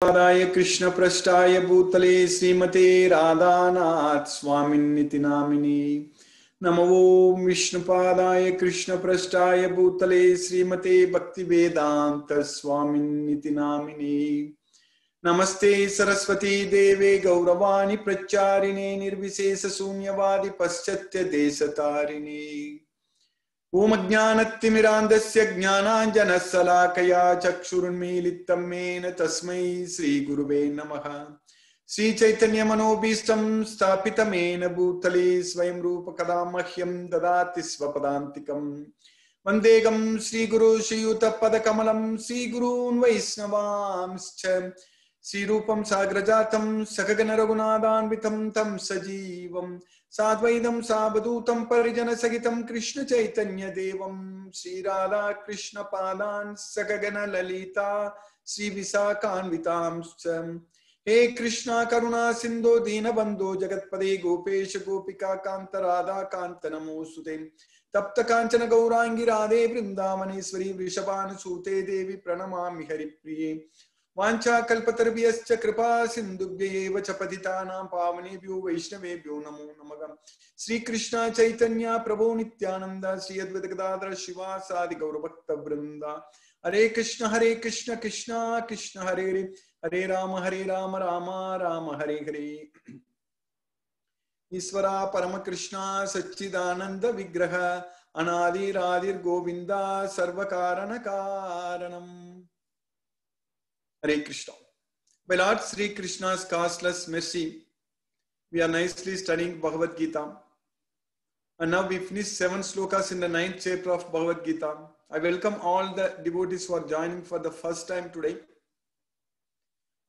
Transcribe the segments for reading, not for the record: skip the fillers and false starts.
Radhaya Krishna Prasthaya Bhutale Srimate Radhanath Swaminiti Namini Namo Vishnupadaya Krishna Prasthaya Bhutale Srimate Bhakti Vedanta Swaminiti Namini Namaste Saraswati Deve Gauravani Pracharine Nirvisesa Sunyavadi Paschatya Desatarini Om Ajnanattimirandasya Jnananjanasalakaya Chakshurunmilitam Mena Tasmai Sri Guruve Namaha Sri Chaitanya Manobhistam Stapitamena Bhutale Swayam Rupa Kadamahyam Dadati Svapadantikam Vandegam Sri Guru Shri Yuta Padakamalam Sri Gurun Vaisnavamscha Sri Rupam Sagrajatam Sakagana Raghunadanvitam Tam Sajivam Sadvaidam Sabadutam Parijana Sagitam Krishna Chaitanya Devam Sri Radha Krishna Padan Sakagana Lalita Sri Visakanvitam He Krishna Karuna Sindhu Dina Bandhu Jagatpade Gopesha Gopika Kanta Radha Kanta Namosute Tapta Kanchana Gaurangi Radhe Vrindavaneshwari Vrishabhanu Sute Devi Pranamami Haripriye Vancha kalpatarviyascha kripa sindhubhyeva chapatitanam pavanebhyo vaishnavebhyo namo namaha Sri Krishna Chaitanya Prabhu Nityananda Sri Advaita Gadadhara Shiva Sadi Gaurabhakta Vrinda Hare Krishna Krishna Krishna Hare Hare Hare Rama Rama Rama Hare Hare Isvara Parama Krishna Satchidananda Vigraha Anadi Radhir Govinda Sarvakarana Karanam Hare Krishna. By Lord Sri Krishna's costless mercy, we are nicely studying Bhagavad Gita. And now we finished 7 slokas in the 9th chapter of Bhagavad Gita. I welcome all the devotees who are joining for the first time today.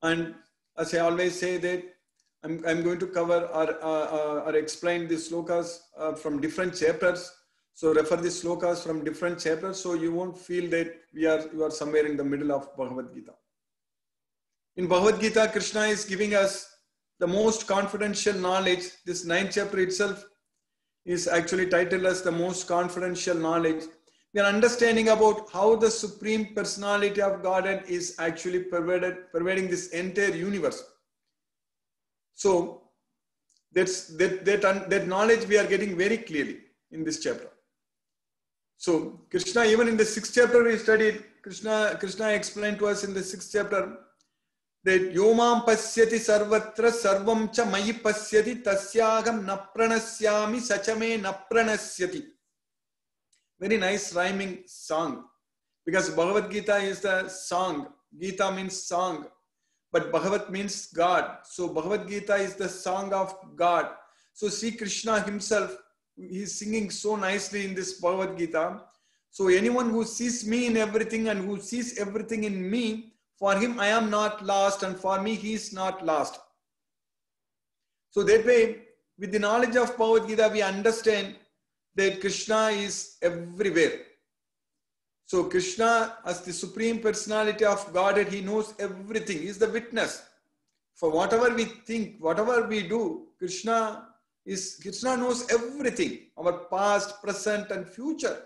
And as I always say that I'm going to cover or explain the slokas from different chapters. So refer the slokas from different chapters so you won't feel that you are somewhere in the middle of Bhagavad Gita. In Bhagavad Gita, Krishna is giving us the most confidential knowledge. This 9th chapter itself is actually titled as the most confidential knowledge. We are understanding about how the Supreme Personality of Godhead is actually pervading this entire universe. So that knowledge we are getting very clearly in this chapter. So Krishna, even in the 6th chapter we studied, Krishna explained to us in the 6th chapter that Yomam pasyati sarvatra sarvam cha mayi pasyati tasyagam napranasyami sachame napranasyati. Very nice rhyming song. Because Bhagavad Gita is the song. Gita means song. But Bhagavat means God. So Bhagavad Gita is the song of God. So Sri Krishna himself, he is singing so nicely in this Bhagavad Gita. So anyone who sees me in everything and who sees everything in me, for him, I am not lost, and for me, he is not lost. So that way, with the knowledge of Bhagavad Gita, we understand that Krishna is everywhere. So Krishna, as the Supreme Personality of Godhead, he knows everything. He is the witness. For whatever we think, whatever we do, Krishna knows everything. Our past, present, and future.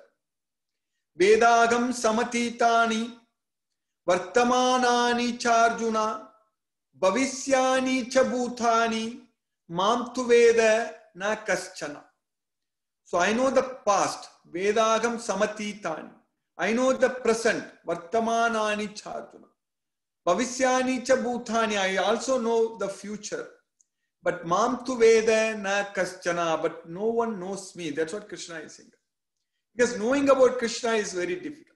Vedagam samatitani Vartamanani charjuna Bhavisyani cha bhutani Mam tu veda na kaschana. So I know the past, Vedagam samatitani. I know the present, Vartamanani charjuna. Bhavisyani cha bhutani. I also know the future. But Mam tu veda na kaschana. But no one knows me. That's what Krishna is saying. Because knowing about Krishna is very difficult.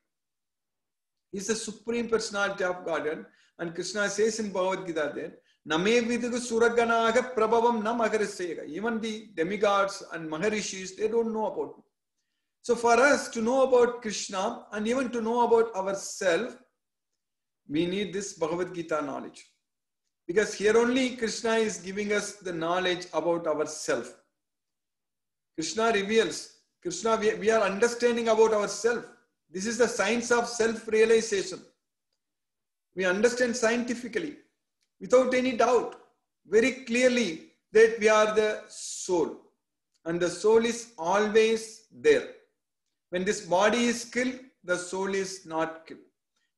He is the Supreme Personality of Godhead. And Krishna says in Bhagavad Gita that Name vidugu suraganaga prabhavam na maharasega. Even the demigods and maharishis, they don't know about me. So for us to know about Krishna and even to know about ourselves, we need this Bhagavad Gita knowledge. Because here only Krishna is giving us the knowledge about ourselves. Krishna reveals. Krishna, we are understanding about ourselves. This is the science of self-realization. We understand scientifically, without any doubt, very clearly that we are the soul. And the soul is always there. When this body is killed, the soul is not killed.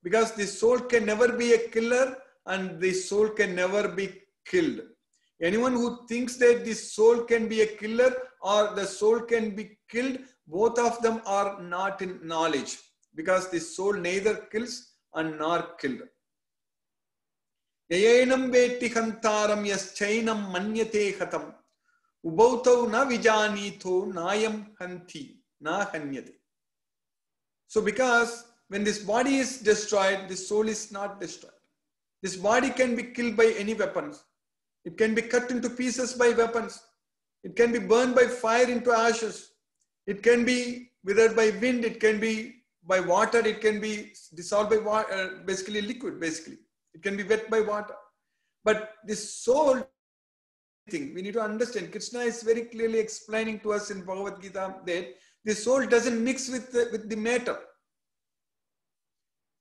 Because the soul can never be a killer and the soul can never be killed. Anyone who thinks that the soul can be a killer or the soul can be killed, both of them are not in knowledge, because the soul neither kills and nor killed. Yayenam veti hantaram yaschainam manyate hatam ubautau na vijanito nayam hanti na hanyate. So because when this body is destroyed, the soul is not destroyed. This body can be killed by any weapons. It can be cut into pieces by weapons. It can be burned by fire into ashes. It can be withered by wind. It can be by water. It can be dissolved by water, basically liquid, basically. It can be wet by water. But this soul thing, we need to understand. Krishna is very clearly explaining to us in Bhagavad Gita that the soul doesn't mix with the matter.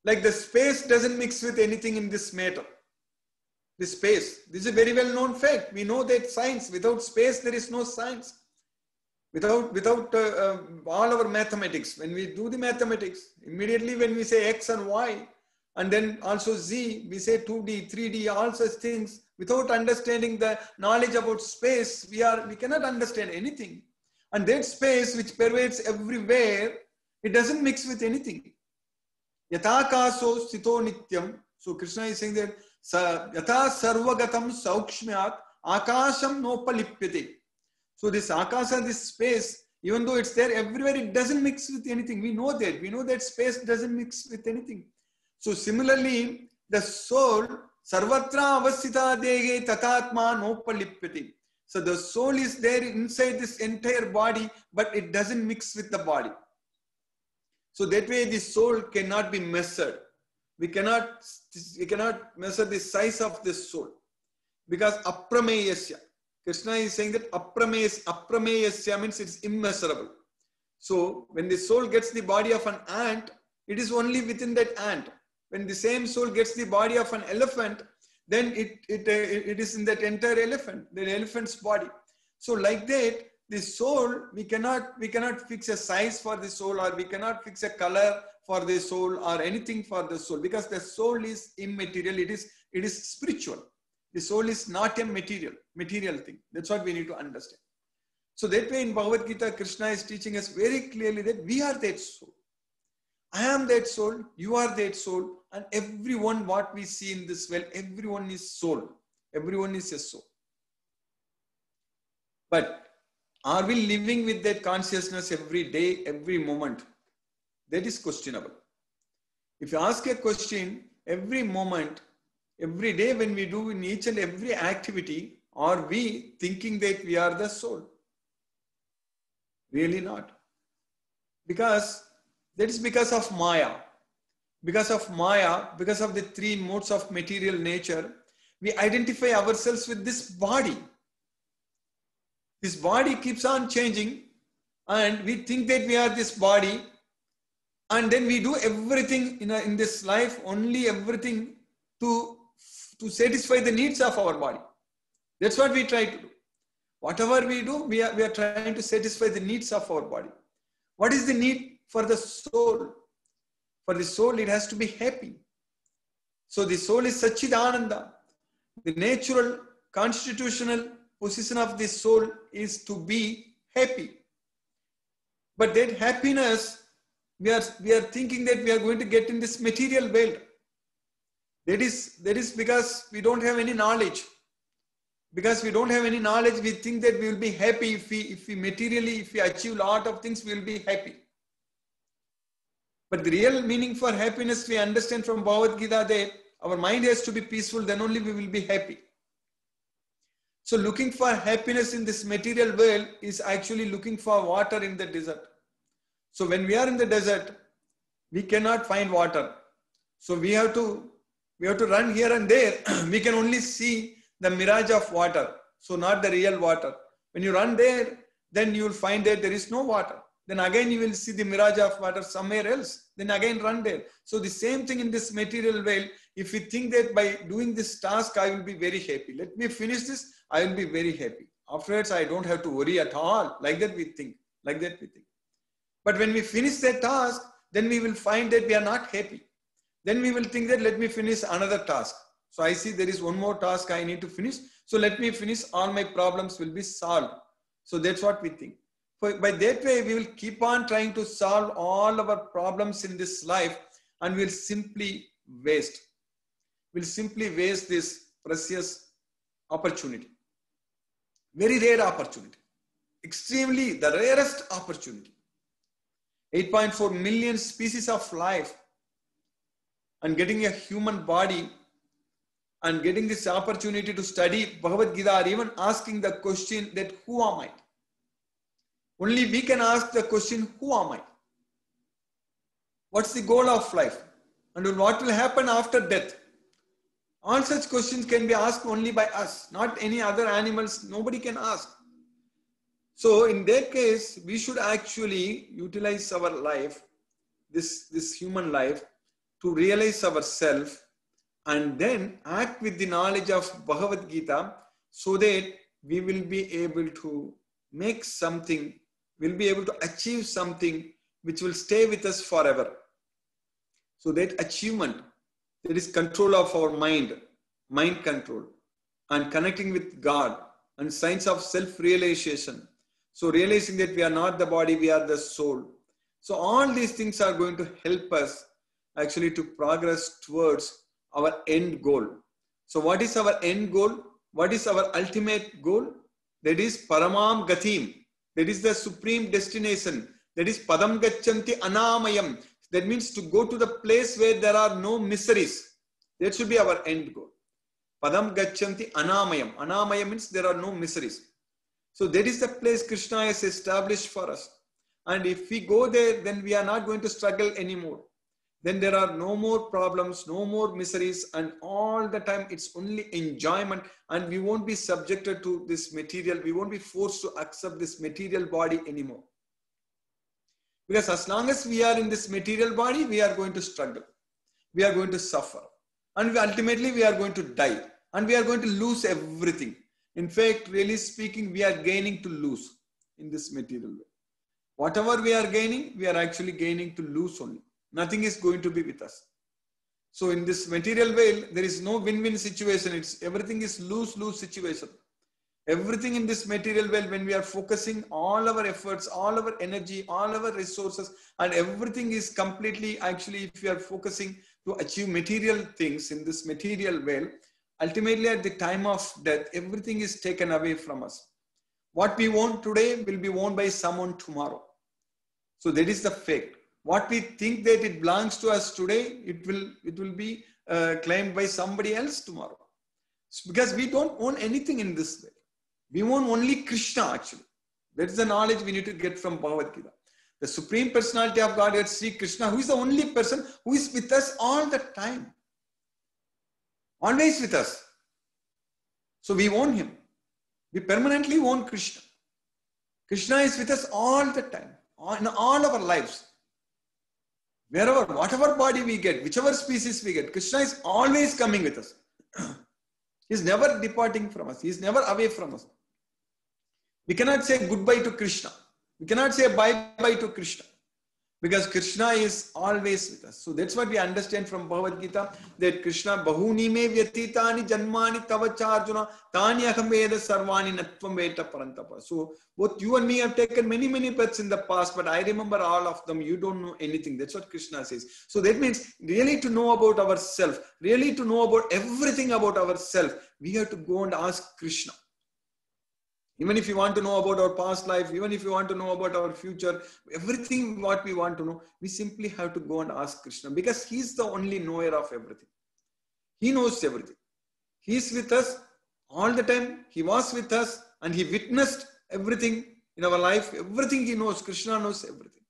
Like the space doesn't mix with anything in this matter. The space. This is a very well known fact. We know that science, without space, there is no science. Without all our mathematics, when we do the mathematics, immediately when we say X and Y, and then also Z, we say 2D, 3D, all such things, without understanding the knowledge about space, we cannot understand anything. And that space which pervades everywhere, it doesn't mix with anything. Yatakaso sthito nityam. So Krishna is saying that Yata sarvagatam saukshmyat akasham nopalipyate. So this akasa, this space, even though it's there everywhere, it doesn't mix with anything. We know that. We know that space doesn't mix with anything. So similarly, the soul, sarvatra avasthita dehe tatatma nopalipyate. So the soul is there inside this entire body, but it doesn't mix with the body. So that way the soul cannot be measured. We cannot measure the size of this soul. Because aprameyasya. Krishna is saying that aprameyasya means it's immeasurable. So when the soul gets the body of an ant, it is only within that ant. When the same soul gets the body of an elephant, then it is in that entire elephant, the elephant's body. So like that, the soul, we cannot fix a size for the soul, or we cannot fix a color for the soul or anything for the soul, because the soul is immaterial. It is spiritual. The soul is not a material thing. That's what we need to understand. So that way in Bhagavad Gita, Krishna is teaching us very clearly that we are that soul. I am that soul, you are that soul, and everyone what we see in this world, everyone is soul. Everyone is a soul. But are we living with that consciousness every day, every moment? That is questionable. If you ask a question, every moment, every day when we do in each and every activity, are we thinking that we are the soul? Really not. Because that is because of Maya. Because of Maya, because of the three modes of material nature, we identify ourselves with this body. This body keeps on changing, and we think that we are this body, and then we do everything in this life, only everything to satisfy the needs of our body. That's what we try to do. Whatever we do, we are trying to satisfy the needs of our body. What is the need for the soul? For the soul, it has to be happy. So the soul is Satchidananda. The natural, constitutional position of the soul is to be happy. But that happiness, we are thinking that we are going to get in this material world. That is because we don't have any knowledge. Because we don't have any knowledge, we think that we will be happy if we materially, if we achieve a lot of things, we will be happy. But the real meaning for happiness, we understand from Bhagavad Gita that our mind has to be peaceful, then only we will be happy. So looking for happiness in this material world is actually looking for water in the desert. So when we are in the desert, we cannot find water. So we have to run here and there. We can only see the mirage of water. So not the real water. When you run there, then you will find that there is no water. Then again you will see the mirage of water somewhere else. Then again run there. So the same thing in this material world. If we think that by doing this task, I will be very happy. Let me finish this, I will be very happy. Afterwards, I don't have to worry at all. Like that we think. But when we finish that task, then we will find that we are not happy. Then we will think that let me finish another task. So I see there is one more task I need to finish. So let me finish, all my problems will be solved. So that's what we think. By that way, we will keep on trying to solve all our problems in this life, and we'll simply waste. We'll simply waste this precious opportunity. Very rare opportunity. Extremely the rarest opportunity. 8.4 million species of life, and getting a human body and getting this opportunity to study Bhagavad Gita, or even asking the question that who am I? Only we can ask the question, who am I? What's the goal of life? And what will happen after death? All such questions can be asked only by us, not any other animals. Nobody can ask. So in that case, we should actually utilize our life, this human life, to realize ourselves, and then act with the knowledge of Bhagavad Gita, so that we will be able to make something, we'll be able to achieve something which will stay with us forever. So that achievement, that is control of our mind control, and connecting with God, and signs of self-realization. So realizing that we are not the body, we are the soul. So all these things are going to help us actually to progress towards our end goal. So what is our end goal? What is our ultimate goal? That is Paramam Gatim. That is the supreme destination. That is Padam Gacchanti Anamayam. That means to go to the place where there are no miseries. That should be our end goal. Padam Gacchanti Anamayam. Anamayam means there are no miseries. So that is the place Krishna has established for us. And if we go there, then we are not going to struggle anymore. Then there are no more problems, no more miseries, and all the time it's only enjoyment, and we won't be subjected to this material. We won't be forced to accept this material body anymore. Because as long as we are in this material body, we are going to struggle. We are going to suffer. And ultimately we are going to die. And we are going to lose everything. In fact, really speaking, we are gaining to lose in this material way. Whatever we are gaining, we are actually gaining to lose only. Nothing is going to be with us. So in this material way, there is no win-win situation. Everything is lose-lose situation. Everything in this material world, when we are focusing all our efforts, all our energy, all our resources, and everything is completely, actually, if we are focusing to achieve material things in this material world, ultimately at the time of death, everything is taken away from us. What we want today will be worn by someone tomorrow. So that is the fact. What we think that it belongs to us today, it will be claimed by somebody else tomorrow. Because we don't own anything in this way. We own only Krishna actually. That is the knowledge we need to get from Bhagavad Gita. The Supreme Personality of Godhead, Sri Krishna, who is the only person who is with us all the time. Always with us. So we own him. We permanently own Krishna. Krishna is with us all the time, in all our lives. Wherever, whatever body we get, whichever species we get, Krishna is always coming with us. He is never departing from us. He is never away from us. We cannot say goodbye to Krishna. We cannot say bye-bye to Krishna. Because Krishna is always with us. So that's what we understand from Bhagavad Gita, that Krishna bahuni me vyatitani janmani tavacharjuna tani aham veda sarvani natvam veta parantapa. So both you and me have taken many births in the past, but I remember all of them. You don't know anything. That's what Krishna says. So that means really to know about ourselves, really to know about everything about ourselves, we have to go and ask Krishna. Even if you want to know about our past life, even if you want to know about our future, everything what we want to know, we simply have to go and ask Krishna, because he's the only knower of everything. He knows everything. He's with us all the time. He was with us and he witnessed everything in our life. Everything he knows. Krishna knows everything.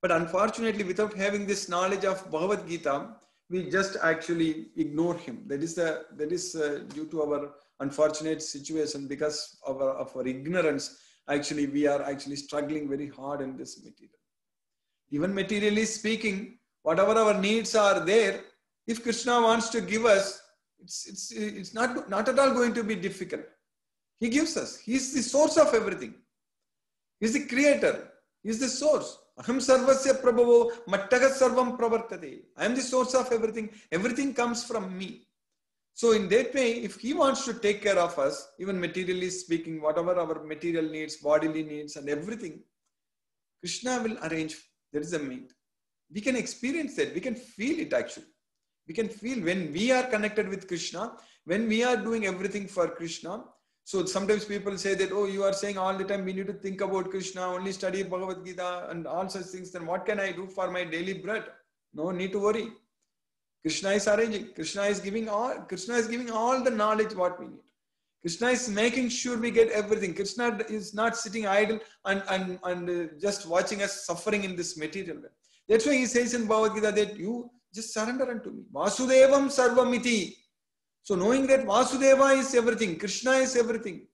But unfortunately, without having this knowledge of Bhagavad Gita, we just actually ignore him. That is due to our unfortunate situation, because of our ignorance. Actually, we are actually struggling very hard in this material. Even materially speaking, whatever our needs are there, if Krishna wants to give us, it's not at all going to be difficult. He gives us. He's the source of everything. He's the creator. He's the source. Aham sarvasya prabhavo mattaga sarvam pravartate. I am the source of everything. Everything comes from me. So in that way, if he wants to take care of us, even materially speaking, whatever our material needs, bodily needs and everything, Krishna will arrange. That is the main. We can experience that. We can feel it actually. We can feel when we are connected with Krishna, when we are doing everything for Krishna. So sometimes people say that, oh, you are saying all the time we need to think about Krishna, only study Bhagavad Gita and all such things. Then what can I do for my daily bread? No need to worry. Krishna is arranging. Krishna is giving all the knowledge what we need. Krishna is making sure we get everything. Krishna is not sitting idle and just watching us suffering in this material world. That's why he says in Bhagavad Gita that you just surrender unto me. Vasudevam sarvamiti. So knowing that Vasudeva is everything, Krishna is everything.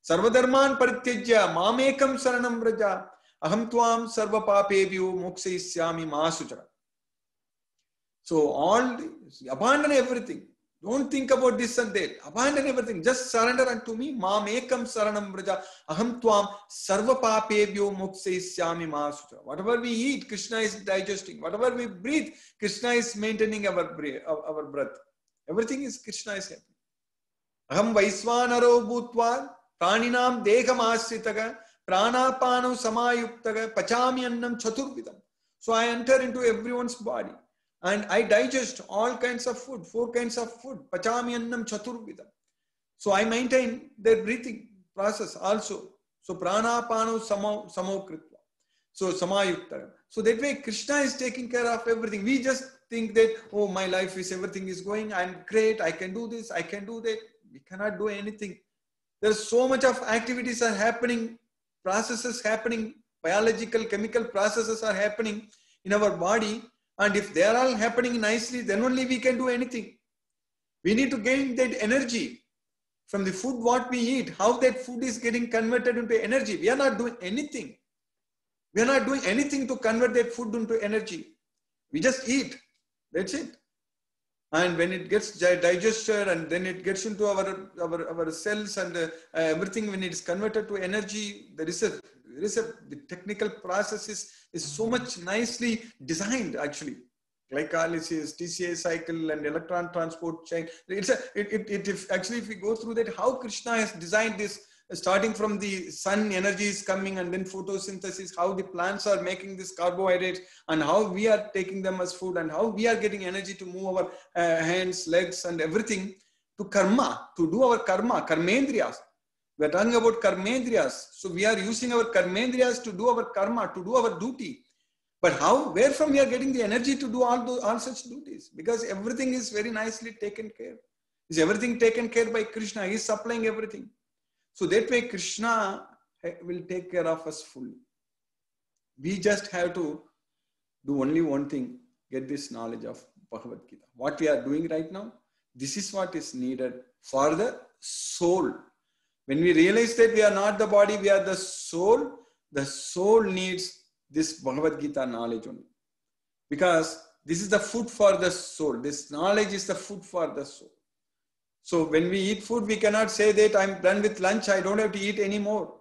Sarvadharman parityajya mamekam saranam vraja aham tvam sarva papebhyo mokshayisyami masuchara. So abandon everything. Don't think about this and that. Abandon everything. Just surrender unto me. Mamekam saranam vraja aham tvam sarva papebhyo mokshayisyami masuchara. Whatever we eat, Krishna is digesting. Whatever we breathe, Krishna is maintaining our breath. Everything is Krishna is happening. Aham Vaisvanaro bhutva praninam deham asritaga pranapano samayuktaga pachami annam chaturvidam. So I enter into everyone's body and I digest all kinds of food, 4 kinds of food. Pachami annam chaturvidam. So I maintain their breathing process also. So pranapano samokritva. So samayuktaga. So that way Krishna is taking care of everything. We just think that, oh, my life is, everything is going, I'm great, I can do this, I can do that. We cannot do anything. There's so much of activities are happening, processes happening, biological, chemical processes are happening in our body. And if they are all happening nicely, then only we can do anything. We need to gain that energy from the food what we eat, how that food is getting converted into energy. We are not doing anything. We are not doing anything to convert that food into energy. We just eat. That's it. And when it gets digested and then it gets into our cells and everything, when it is converted to energy, the technical process is so much nicely designed actually. Glycolysis, TCA cycle and electron transport chain. If we go through that, how Krishna has designed this, starting from the sun energy is coming and then photosynthesis, how the plants are making this carbohydrates and how we are taking them as food and how we are getting energy to move our hands, legs and everything to karma, to do our karmendriyas. We are talking about karmendriyas. So we are using our karmendriyas to do our karma, to do our duty. But where from we are getting the energy to do all such duties? Because everything is very nicely taken care. Is everything taken care by Krishna? He is supplying everything. So that way Krishna will take care of us fully. We just have to do only one thing, get this knowledge of Bhagavad Gita. What we are doing right now, this is what is needed for the soul. When we realize that we are not the body, we are the soul needs this Bhagavad Gita knowledge only. Because this is the food for the soul. This knowledge is the food for the soul. So when we eat food, we cannot say that I'm done with lunch, I don't have to eat anymore.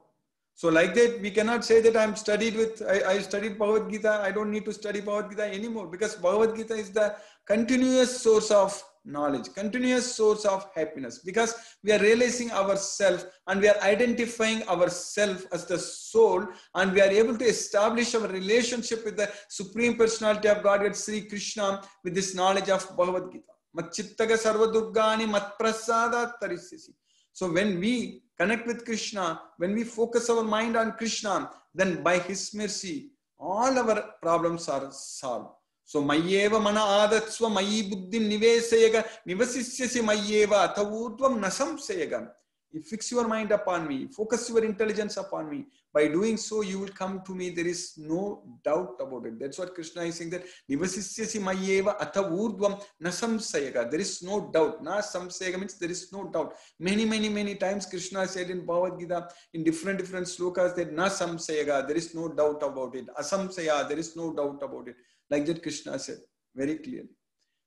So like that, we cannot say that I studied Bhagavad Gita, I don't need to study Bhagavad Gita anymore. Because Bhagavad Gita is the continuous source of knowledge, continuous source of happiness. Because we are realizing ourselves and we are identifying ourselves as the soul and we are able to establish our relationship with the Supreme Personality of Godhead, Sri Krishna, with this knowledge of Bhagavad Gita. Matchittaga sarva durgani matprasada tarisyasi. So when we connect with Krishna, when we focus our mind on Krishna, then by His mercy, all our problems are solved. So mayyeva mana adatsva mayyi buddhim nivesayaga nivasisyasi mayyeva atavurdvam nasamsayaga. You fix your mind upon me, focus your intelligence upon me. By doing so, you will come to me. There is no doubt about it. That's what Krishna is saying, that nivasisyasi mayyeva atavurdvam nasamsayaga. There is no doubt. Na samsayaga means there is no doubt. Many times Krishna said in Bhagavad Gita, in different slokas, that na samsayaga, there is no doubt about it. Asamsaya, there is no doubt about it. Like that Krishna said very clearly.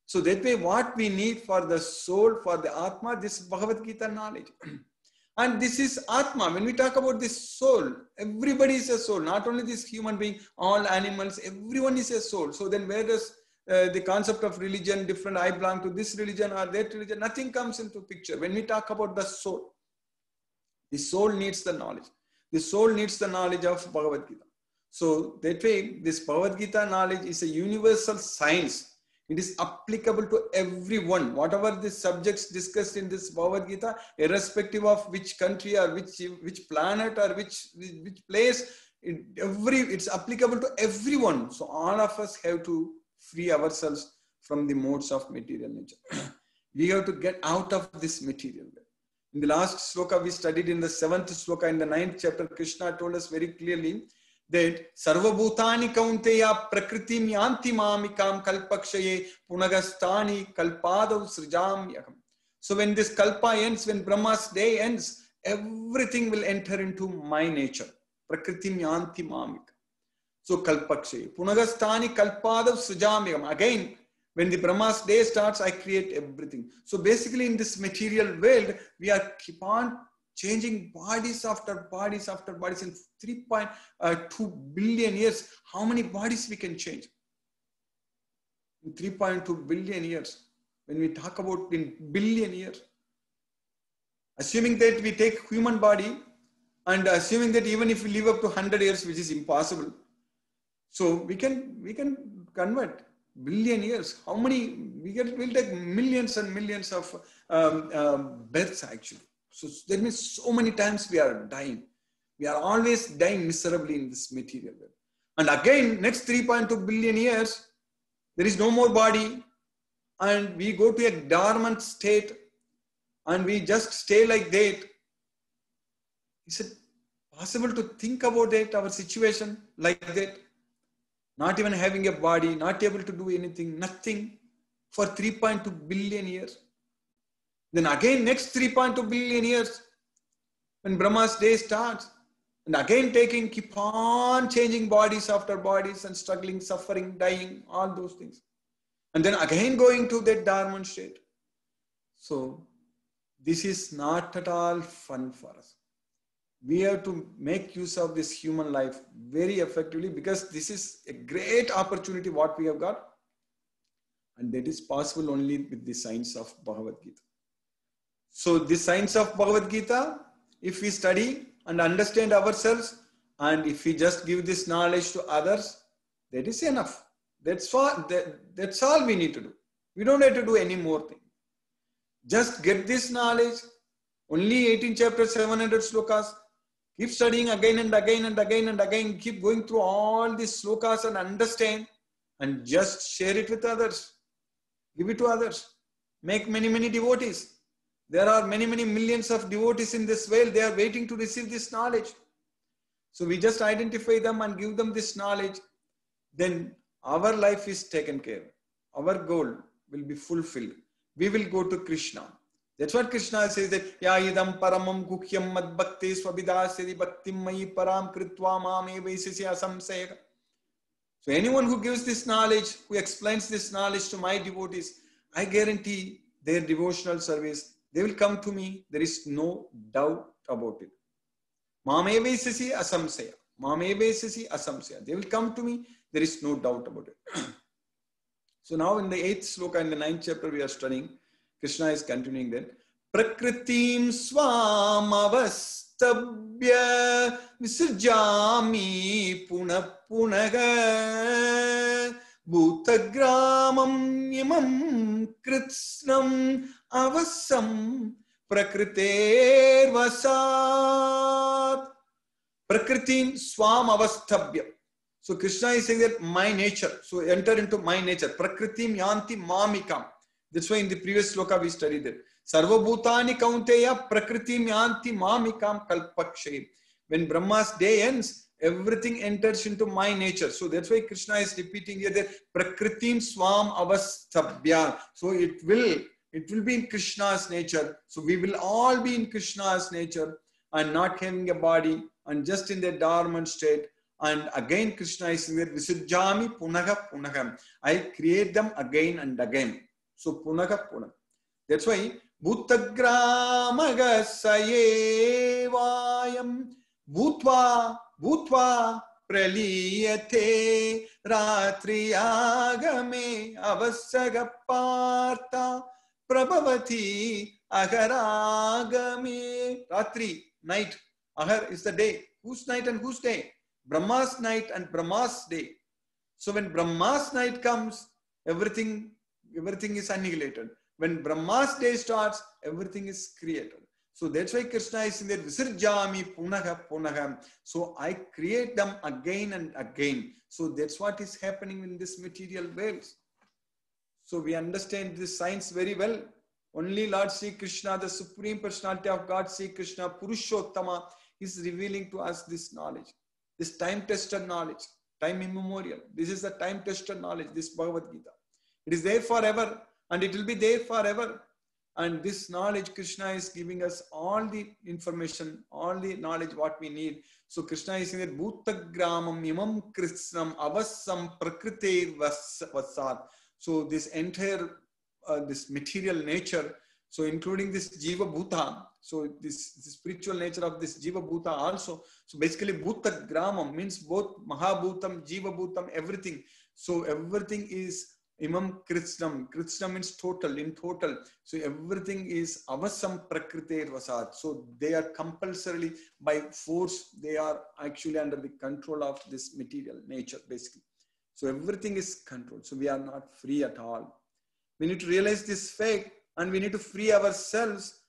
So that way, what we need for the soul, for the Atma, this Bhagavad Gita knowledge. And this is Atma. When we talk about this soul, everybody is a soul. Not only this human being, all animals, everyone is a soul. So then where does the concept of religion, different, I belong to this religion or that religion, nothing comes into picture. When we talk about the soul needs the knowledge. The soul needs the knowledge of Bhagavad Gita. So that way, this Bhagavad Gita knowledge is a universal science. It is applicable to everyone. Whatever the subjects discussed in this Bhagavad Gita, irrespective of which country or which planet or which place, it's applicable to everyone. So all of us have to free ourselves from the modes of material nature. We have to get out of this material. In the last sloka we studied, in the 7th sloka, in the 9th chapter, Krishna told us very clearly that Sarvabhutani Kaunteya Prakritim Yanti Mamikam Kalpakshaye Punagastani Kalpadav Srijamyakam. So when this Kalpa ends, when Brahma's day ends, everything will enter into my nature. Prakritim Yanti Mamikam. So Kalpakshaye Punagastani Kalpadav Srijamyakam. Again, when the Brahma's day starts, I create everything. So basically in this material world, we are keep on changing bodies after bodies after bodies. In 3.2 billion years, how many bodies we can change? In 3.2 billion years, when we talk about in billion years, assuming that we take human body and assuming that even if we live up to 100 years, which is impossible, so we can convert billion years. How many? We'll take millions and millions of births actually. So that means so many times we are dying. We are always dying miserably in this material world. And again, next 3.2 billion years, there is no more body and we go to a dormant state and we just stay like that. Is it possible to think about it, our situation like that? Not even having a body, not able to do anything, nothing for 3.2 billion years. Then again, next 3.2 billion years, when Brahma's day starts, and again keep on changing bodies after bodies and struggling, suffering, dying, all those things. And then again going to that dormant state. So this is not at all fun for us. We have to make use of this human life very effectively, because this is a great opportunity what we have got. And that is possible only with the science of Bhagavad Gita. So the science of Bhagavad Gita, if we study and understand ourselves, and if we just give this knowledge to others, that is enough. That's all we need to do. We don't have to do any more thing. Just get this knowledge, only 18 chapters, 700 slokas. Keep studying again and again and again and again. Keep going through all these slokas and understand, and just share it with others. Give it to others. Make many, many devotees. There are many, many millions of devotees in this world. They are waiting to receive this knowledge. So we just identify them and give them this knowledge. Then our life is taken care of. Our goal will be fulfilled. We will go to Krishna. That's what Krishna says, that Ya idam paramam guhyam mad bhakti swabidasyadi bhaktim mayi param kritva mame vaisisya samsayaka. So anyone who gives this knowledge, who explains this knowledge to my devotees, I guarantee their devotional service, they will come to me. There is no doubt about it. Mame vaisisi asamsaya. Mame vaisisi asamsaya. They will come to me. There is no doubt about it. So now in the 8th sloka, in the 9th chapter we are studying, Krishna is continuing that. Prakritim swam avastabhya visirjami punaga bhutagramam imam kritsnam avasam prakriter vasat. Prakritim swam avastabhya. So Krishna is saying that my nature. So enter into my nature. Prakritim yanti mamikam. That's why in the previous sloka we studied it. Sarvabhutani kaunteya prakritim yanti mamikam kalpakshaye. When Brahma's day ends, everything enters into my nature. So that's why Krishna is repeating here that prakritim swam avastabhya. So it will be in Krishna's nature. So we will all be in Krishna's nature and not having a body and just in the dormant state. And again Krishna is saying that Visujjami punaga. I create them again and again. So punaga. That's why Bhutagramaga sayevayam bhutva praliyate ratri agame avasaga partha prabhavati agaragame. Ratri, night. Ahar is the day. Whose night and whose day? Brahma's night and Brahma's day. So when Brahma's night comes, everything is annihilated. When Brahma's day starts, everything is created. So that's why Krishna is in there, Visirjami punaha punaha. So I create them again and again. So that's what is happening in this material world. So we understand this science very well. Only Lord Sri Krishna, the Supreme Personality of God, Sri Krishna, Purushottama, is revealing to us this knowledge, this time-tested knowledge, time immemorial. This is the time-tested knowledge, this Bhagavad Gita. It is there forever and it will be there forever. And this knowledge, Krishna is giving us all the information, all the knowledge what we need. So Krishna is saying that Bhutagramam imam krishnam avassam prakrite vasar. So this entire, this material nature, so including this Jiva Bhuta, so this spiritual nature of this Jiva Bhuta also. So basically Bhutagramam means both Mahabhutam, Jiva Bhutam, everything. So everything is Imam Krishnam. Krishnam means total, in total. So everything is avasam prakrite vasat. So they are compulsorily by force, they are actually under the control of this material nature, basically. So everything is controlled. So we are not free at all. We need to realize this fact and we need to free ourselves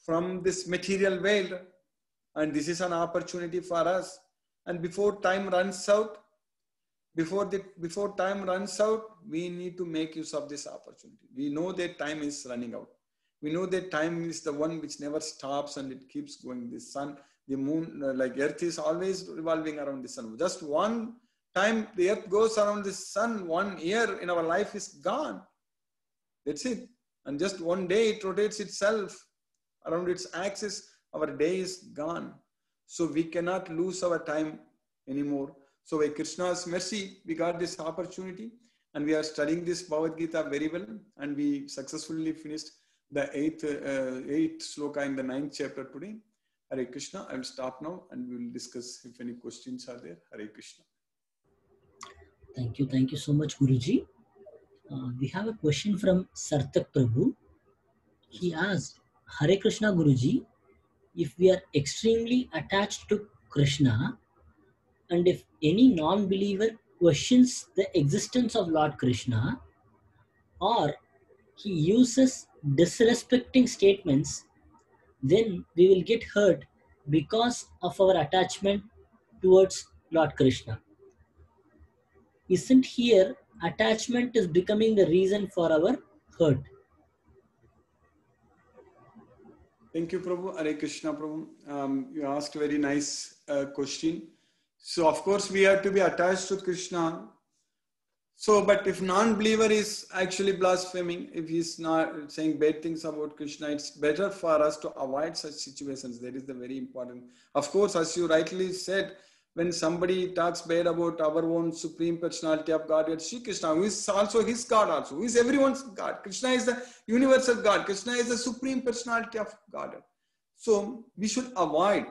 from this material world. And this is an opportunity for us. And before time runs out, before time runs out, we need to make use of this opportunity. We know that time is running out. We know that time is the one which never stops and it keeps going. The sun, the moon, like earth is always revolving around the sun. Just one time the earth goes around the sun, 1 year in our life is gone. That's it. And just one day it rotates itself around its axis, our day is gone. So we cannot lose our time anymore. So by Krishna's mercy, we got this opportunity and we are studying this Bhagavad Gita very well. And we successfully finished the eighth sloka in the 9th chapter today. Hare Krishna. I will stop now and we will discuss if any questions are there. Hare Krishna. Thank you. Thank you so much, Guruji. We have a question from Sarthak Prabhu. He asked, Hare Krishna Guruji, if we are extremely attached to Krishna, and if any non-believer questions the existence of Lord Krishna, or he uses disrespecting statements, then we will get hurt because of our attachment towards Lord Krishna. Isn't here attachment is becoming the reason for our hurt? Thank you, Prabhu. Hare Krishna, Prabhu. You asked a very nice question. So, of course, we have to be attached to Krishna. So, but if non-believer is actually blaspheming, if he's not saying bad things about Krishna, it's better for us to avoid such situations. That is the very important. Of course, as you rightly said, when somebody talks bad about our own Supreme Personality of God, Sri Krishna, who is also his God also, who is everyone's God. Krishna is the universal God. Krishna is the Supreme Personality of God. So we should avoid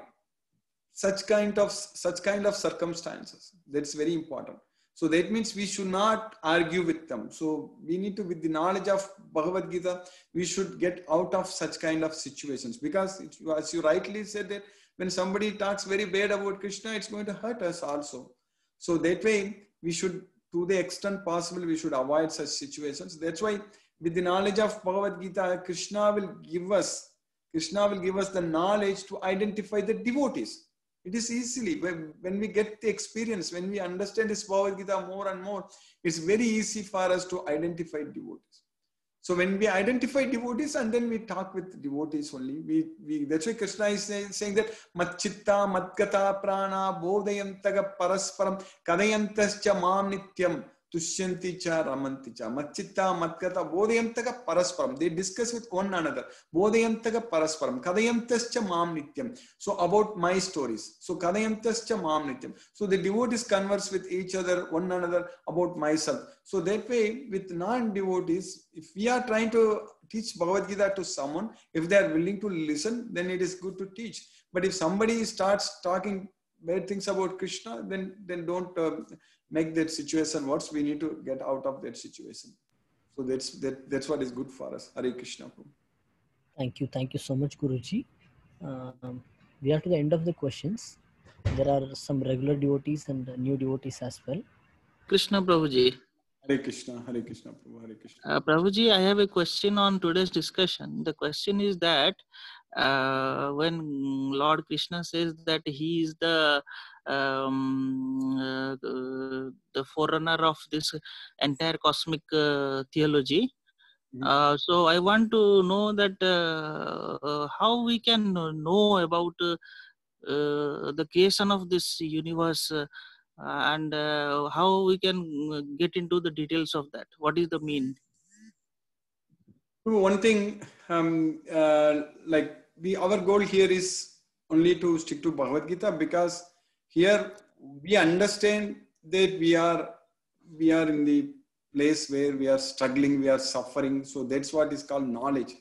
such kind of circumstances. That's very important. So that means we should not argue with them. So we need to, with the knowledge of Bhagavad Gita, we should get out of such kind of situations. Because as you rightly said that when somebody talks very bad about Krishna, it's going to hurt us also. So that way we should, to the extent possible, we should avoid such situations. That's why with the knowledge of Bhagavad Gita, Krishna will give us the knowledge to identify the devotees. It is easily, when we get the experience, when we understand this Bhagavad Gita more and more, it's very easy for us to identify devotees. So when we identify devotees and then we talk with devotees only, that's why Krishna is saying that Matchitta Matgata Prana Bodhayantaga Parasparam Kadayantascha Mam Nityam Tushyanti cha Ramanti cha. Matchitta Matgata Bodhayantaga Parasparam. They discuss with one another. Bodhayantaga Parasparam. Kadayantascha Mam Nityam. So about my stories. So Kadayantascha Mam Nityam. So the devotees converse with each other, one another about myself. So that way, with non-devotees, if we are trying to teach Bhagavad Gita to someone, if they are willing to listen, then it is good to teach. But if somebody starts talking bad things about Krishna, then don't make that situation worse. We need to get out of that situation. So that's what is good for us. Hare Krishna. Thank you so much, Guruji. We are to the end of the questions. There are some regular devotees and new devotees as well. Krishna Prabhuji. Hare Krishna, Prabhu, Hare Krishna. Prabhuji, I have a question on today's discussion. The question is that when Lord Krishna says that he is the forerunner of this entire cosmic theology, so I want to know that how we can know about the creation of this universe and how we can get into the details of that. What is the mean? One thing, our goal here is only to stick to Bhagavad Gita, because here we understand that we are in the place where we are struggling, we are suffering. So that's what is called knowledge.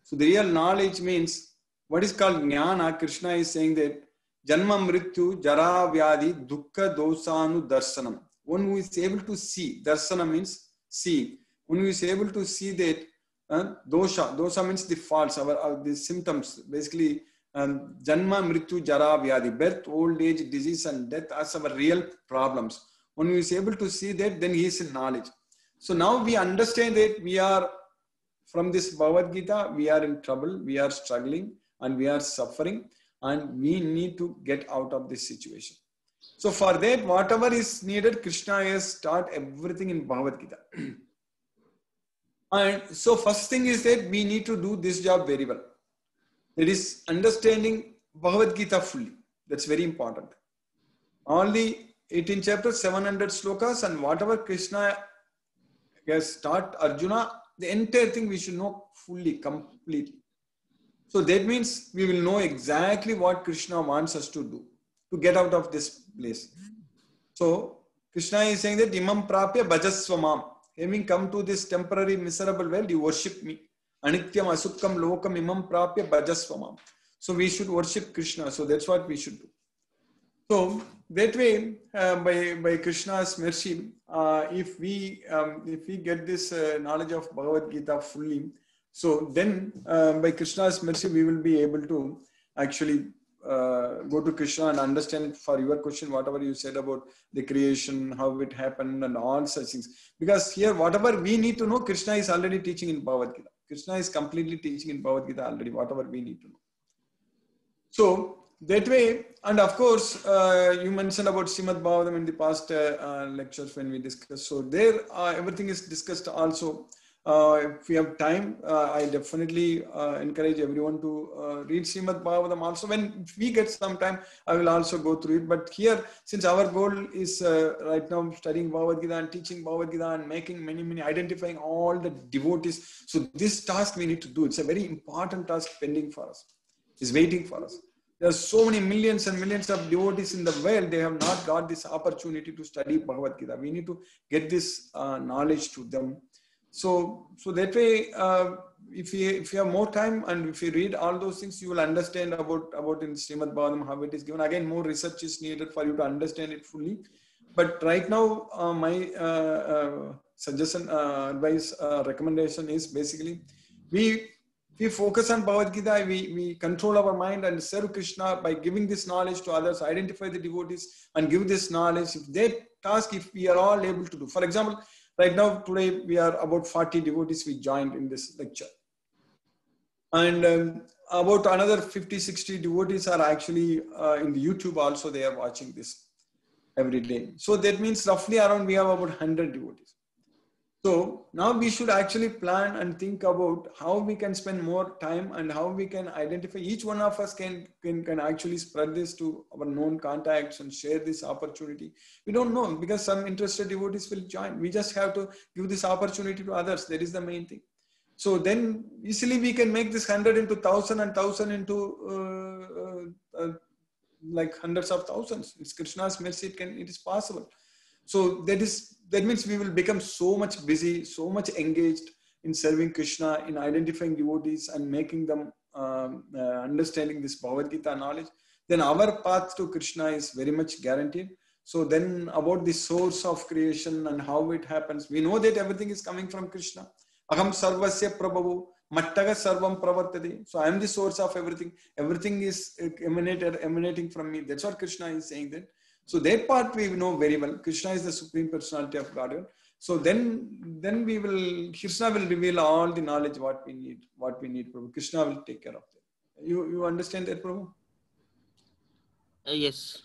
So the real knowledge means what is called jnana. Krishna is saying that janma mrityu jara vyadhi dukkha dosanu darsanam. One who is able to see, darsana means see. One who is able to see that dosha means the faults, the symptoms, basically janma mrityu jara vyadhi, birth, old age, disease and death as our real problems. When he is able to see that, then he is in knowledge. So now we understand that we are, from this Bhagavad Gita, we are in trouble, we are struggling and we are suffering, and we need to get out of this situation. So for that, whatever is needed, Krishna has taught everything in Bhagavad Gita. And so first thing is that we need to do this job very well. That is understanding Bhagavad Gita fully. That's very important. Only 18 chapters, 700 slokas, and whatever Krishna has taught Arjuna, the entire thing we should know fully, completely. So that means we will know exactly what Krishna wants us to do to get out of this place. So Krishna is saying that imam prapya bhajasvamam. Having come to this temporary miserable world, you worship me. Anityam asukkam lokam imam prapya bhajasvamam. So we should worship Krishna. So that's what we should do. So that way, by Krishna's mercy, if we get this knowledge of Bhagavad Gita fully, so then by Krishna's mercy, we will be able to actually go to Krishna and understand, for your question, whatever you said about the creation, how it happened and all such things. Because here, whatever we need to know, Krishna is already teaching in Bhagavad Gita. Krishna is completely teaching in Bhagavad Gita already, whatever we need to know. So that way, and of course, you mentioned about Srimad Bhagavatam in the past lectures when we discussed. So there, everything is discussed also. If we have time, I definitely encourage everyone to read Srimad Bhagavatam also. When we get some time, I will also go through it. But here, since our goal is right now studying Bhagavad Gita and teaching Bhagavad Gita and making many, identifying all the devotees. So this task we need to do. It's a very important task pending for us. It's waiting for us. There are so many millions and millions of devotees in the world. They have not got this opportunity to study Bhagavad Gita. We need to get this knowledge to them. So that way, if you have more time and if you read all those things, you will understand about in Srimad Bhagavatam how it is given. Again, more research is needed for you to understand it fully. But right now, my suggestion, advice, recommendation is basically we focus on Bhagavad Gita, we control our mind and serve Krishna by giving this knowledge to others, identify the devotees and give this knowledge. If that task, if we are all able to do. For example, right now, today, we are about 40 devotees we joined in this lecture. And about another 50, 60 devotees are actually in the YouTube also, they are watching this every day. So that means roughly around we have about 100 devotees. So now we should actually plan and think about how we can spend more time and how we can identify. Each one of us can actually spread this to our known contacts and share this opportunity. We don't know, because some interested devotees will join. We just have to give this opportunity to others. That is the main thing. So then easily we can make this 100 into 1,000 and 1,000 into like hundreds of thousands. It's Krishna's mercy. It is possible. So that means we will become so much busy, so much engaged in serving Krishna, in identifying devotees and making them understanding this Bhagavad Gita knowledge. then our path to Krishna is very much guaranteed. So then about the source of creation and how it happens, we know that everything is coming from Krishna. Aham sarvasya prabhavu mattaga sarvam pravartade. So I am the source of everything. Everything is emanating from me. That's what Krishna is saying then. So that part we know very well. Krishna is the Supreme Personality of Godhead. So then Krishna will reveal all the knowledge what we need, Prabhu. Krishna will take care of that. You understand that, Prabhu? Yes.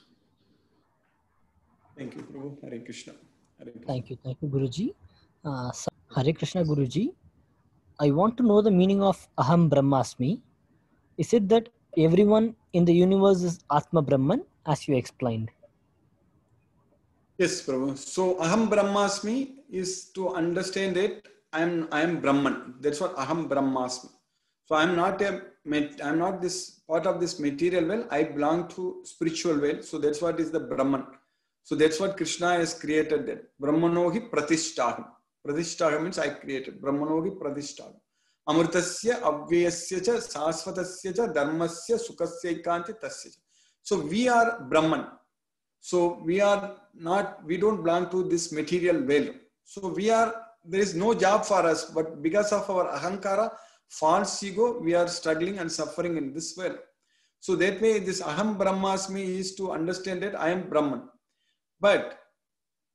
Thank you, Prabhu. Hare Krishna. Hare Krishna. Thank you, Guruji. Hare Krishna, Guruji. I want to know the meaning of Aham Brahmasmi. Is it that everyone in the universe is Atma Brahman, as you explained? Yes, Prabhu. So Aham Brahmasmi is to understand it. I am Brahman. That's what Aham Brahmasmi. So I'm not this part of this material world. I belong to spiritual world. So that's what is the Brahman. So that's what Krishna has created there. Brahmanohi pratishtaham. Pratishtaham means I created. Brahmanohi pratishtaham. Amritasya avyasya cha sasvatasya cha dharmasya sukasya ikanti tasya cha. So we are Brahman. So we don't belong to this material world. So there is no job for us, but because of our ahankara, false ego, we are struggling and suffering in this world. So that way, this Aham Brahmasmi is to understand that I am Brahman. But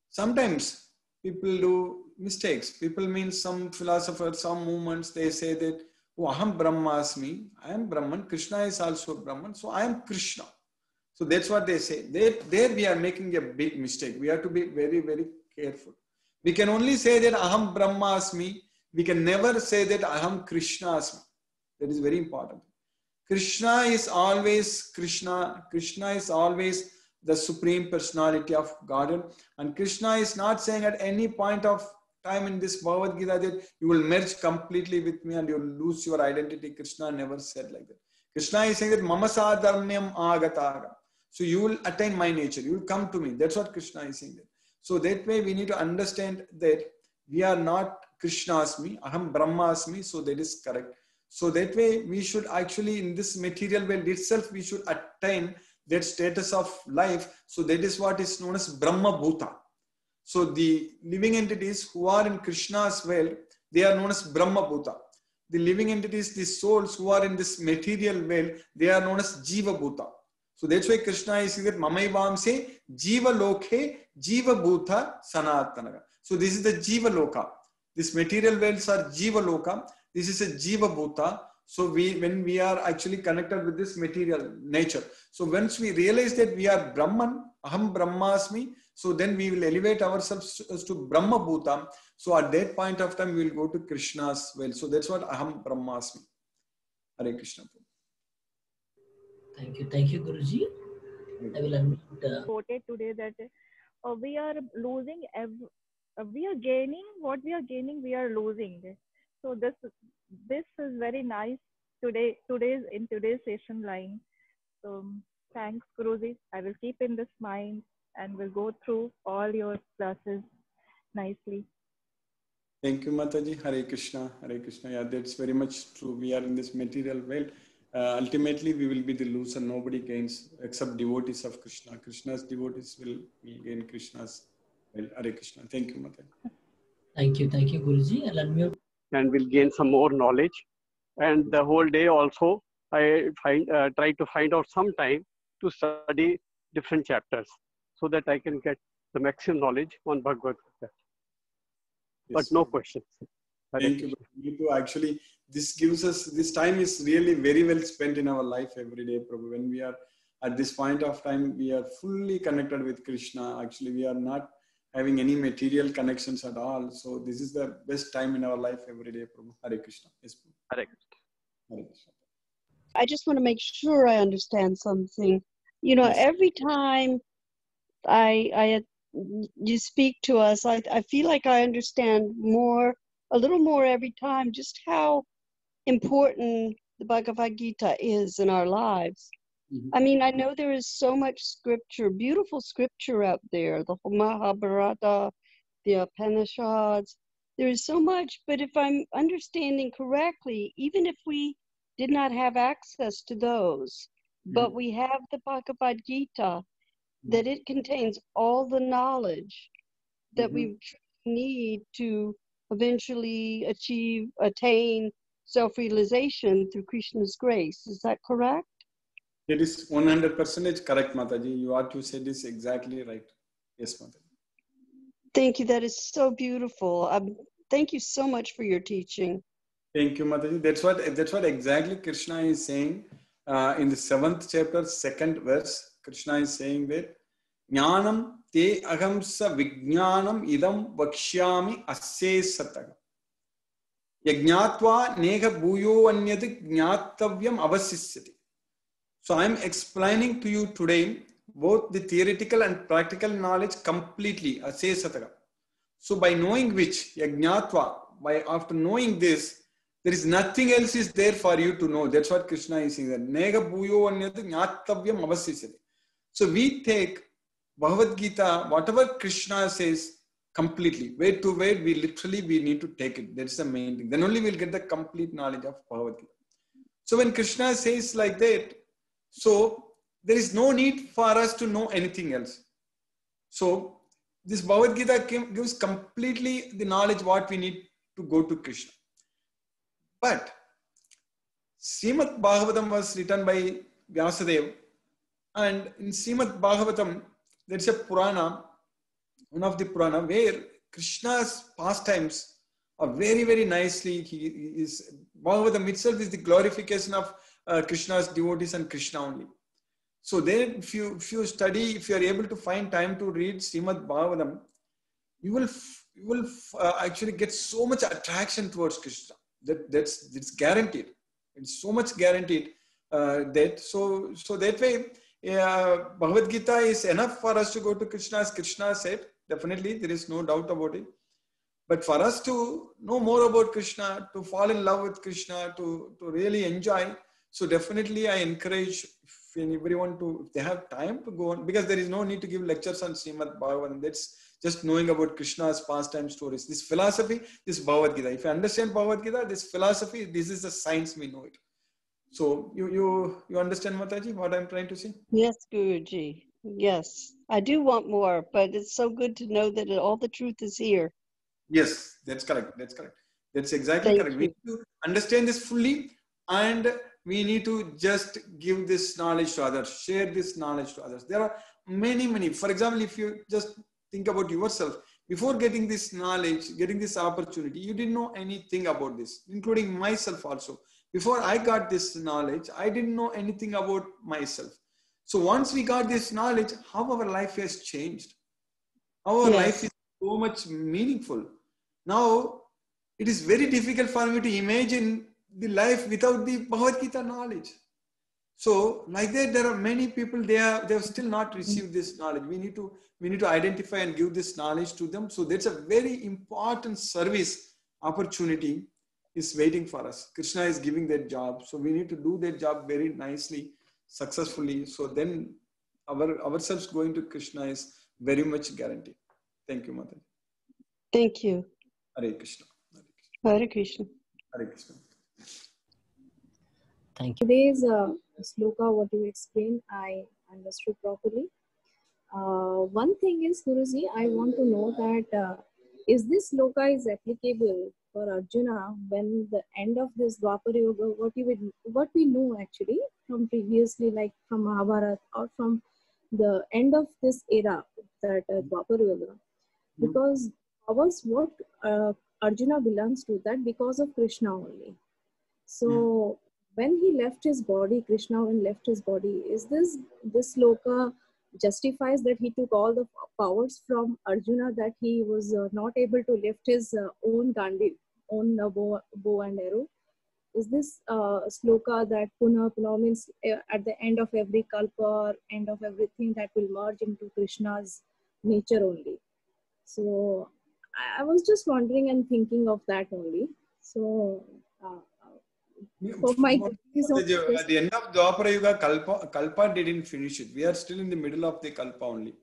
sometimes people do mistakes. People mean some philosophers, some movements, they say that, oh, Aham Brahmasmi, I am Brahman, Krishna is also Brahman, so I am Krishna. So that's what they say. There we are making a big mistake. We have to be very, very careful. We can only say that Aham Brahmasmi. We can never say that Aham Krishnasmi. That is very important. Krishna is always Krishna. Krishna is always the Supreme Personality of Godhead. And Krishna is not saying at any point of time in this Bhagavad Gita that you will merge completely with me and you will lose your identity. Krishna never said like that. Krishna is saying that Mama Sadharmyam Agataga. So you will attain my nature. You will come to me. That's what Krishna is saying there. So that way we need to understand that we are not Krishnasmi, Aham Brahmasmi. So that is correct. So that way we should actually in this material world itself, we should attain that status of life. So that is what is known as Brahma Bhuta. So the living entities who are in Krishna's world, they are known as Brahma Bhuta. The living entities, the souls who are in this material world, they are known as Jiva Bhuta. So that's why Krishna is saying that Mamaivamse Jiva Lokhe Jiva Bhuta Sanatanaga. So this is the Jiva Loka. This material worlds are Jiva Loka. This is a Jiva Bhuta. So when we are actually connected with this material nature. So once we realize that we are Brahman, Aham Brahmasmi, so then we will elevate ourselves to Brahma Bhuta. So at that point of time, we will go to Krishna's well. So that's what Aham Brahmasmi. Hare Krishna. Thank you, Guruji. I will unmute. Quoted today that we are losing, we are gaining what we are gaining, we are losing. So this is very nice today's session line. So thanks, Guruji. I will keep in this mind and will go through all your classes nicely. Thank you, Mataji. Hare Krishna. Hare Krishna. Yeah, that's very much true. We are in this material world. Ultimately, we will be the loser. Nobody gains except devotees of Krishna. Krishna's devotees will gain Krishna's well. Hare Krishna. Thank you, Mataji. Thank you, Guruji. I'll unmute. And will gain some more knowledge. And the whole day also, I try to find out some time to study different chapters so that I can get the maximum knowledge on Bhagavad Gita. But no questions. Thank you. Me too. Actually, this time is really very well spent in our life every day, Prabhu. When we are at this point of time, we are fully connected with Krishna. Actually, we are not having any material connections at all. So this is the best time in our life every day, Prabhu. Hare Krishna. Yes, Prabhu. Hare Krishna. Hare Krishna. I just want to make sure I understand something. You know, Yes. every time you speak to us, I feel like I understand a little more every time, just how important the Bhagavad Gita is in our lives. Mm-hmm. I mean, I know there is so much scripture, beautiful scripture out there, the Mahabharata, the Upanishads. There is so much, but if I'm understanding correctly, even if we did not have access to those, but we have the Bhagavad Gita, that it contains all the knowledge that we need to eventually attain self-realization through Krishna's grace. Is that correct? It is 100% correct, Mataji. What you said is exactly right. Yes, Mataji. Thank you. That is so beautiful. Thank you so much for your teaching. Thank you, Mataji. That's what exactly Krishna is saying in the 7th chapter, 2nd verse. Krishna is saying that Jnanam te ahamsa vijnanam idam vakshyami asye satagam. Yajnatva nega bhuyo anyad jnatavyam avasisyati. So I am explaining to you today both the theoretical and practical knowledge completely, asay satagam. So by knowing which, yajnatva, after knowing this, there is nothing else is there for you to know. That's what Krishna is saying. Nega bhuyo anyat jnatavyam avasisyati. So we take Bhagavad Gita, whatever Krishna says, completely. Word to word, we need to take it. That's the main thing. Then only we'll get the complete knowledge of Bhagavad Gita. So when Krishna says like that, so there is no need for us to know anything else. So this Bhagavad Gita gives completely the knowledge what we need to go to Krishna. But Srimad Bhagavatam was written by Vyasadeva, and in Srimad Bhagavatam there's a Purana, one of the Purana, where Krishna's pastimes are very, very nicely. Bhagavatam itself is the glorification of Krishna's devotees and Krishna only. So then if you study, if you are able to find time to read Srimad Bhagavatam, you will actually get so much attraction towards Krishna. That's guaranteed. It's so much guaranteed that so that way Bhagavad Gita is enough for us to go to Krishna, as Krishna said. Definitely, there is no doubt about it. But for us to know more about Krishna, to fall in love with Krishna, to really enjoy, so definitely I encourage everyone to, if they have time, to go on, because there is no need to give lectures on Srimad Bhagavatam. That's just knowing about Krishna's pastime stories. This philosophy, this Bhagavad Gita. If you understand Bhagavad Gita, this philosophy, this is the science, we know it. So you understand, Mataji, what I'm trying to say? Yes, Guruji. Yes, I do want more, but it's so good to know that all the truth is here. Yes, that's correct. That's correct. That's exactly correct. We need to understand this fully, and we need to just give this knowledge to others, share this knowledge to others. There are many. For example, if you just think about yourself, before getting this knowledge, getting this opportunity, you didn't know anything about this, including myself also. Before I got this knowledge, I didn't know anything about myself. So once we got this knowledge, how our life has changed. How our life is so much meaningful. Now, it is very difficult for me to imagine the life without the Bhagavad Gita knowledge. So, like that, there are many people, they have still not received this knowledge. We need to identify and give this knowledge to them. So that's a very important service opportunity is waiting for us. Krishna is giving that job. So we need to do that job very nicely, successfully. So then ourselves going to Krishna is very much guaranteed. Thank you, Mataji. Thank you. Hare Krishna. Hare Krishna. Hare Krishna. Thank you. Today's sloka, what you explained, I understood properly. One thing is, Guruji, I want to know that is this sloka is applicable for Arjuna when the end of this Dwapara Yoga, what we know actually from previously, like from Mahabharata or from the end of this era, that Dwapara Yoga, because powers what Arjuna belongs to, that because of Krishna only. So when he left his body, Krishna when left his body, is this sloka justifies that he took all the powers from Arjuna, that he was not able to lift his own Gandhi, own bow and arrow? Is this sloka that Puna means at the end of every kalpa or end of everything that will merge into Krishna's nature only? So I was just wondering and thinking of that only. So for my at the end of Dwapara Yuga, Kalpa didn't finish it. We are still in the middle of the Kalpa only.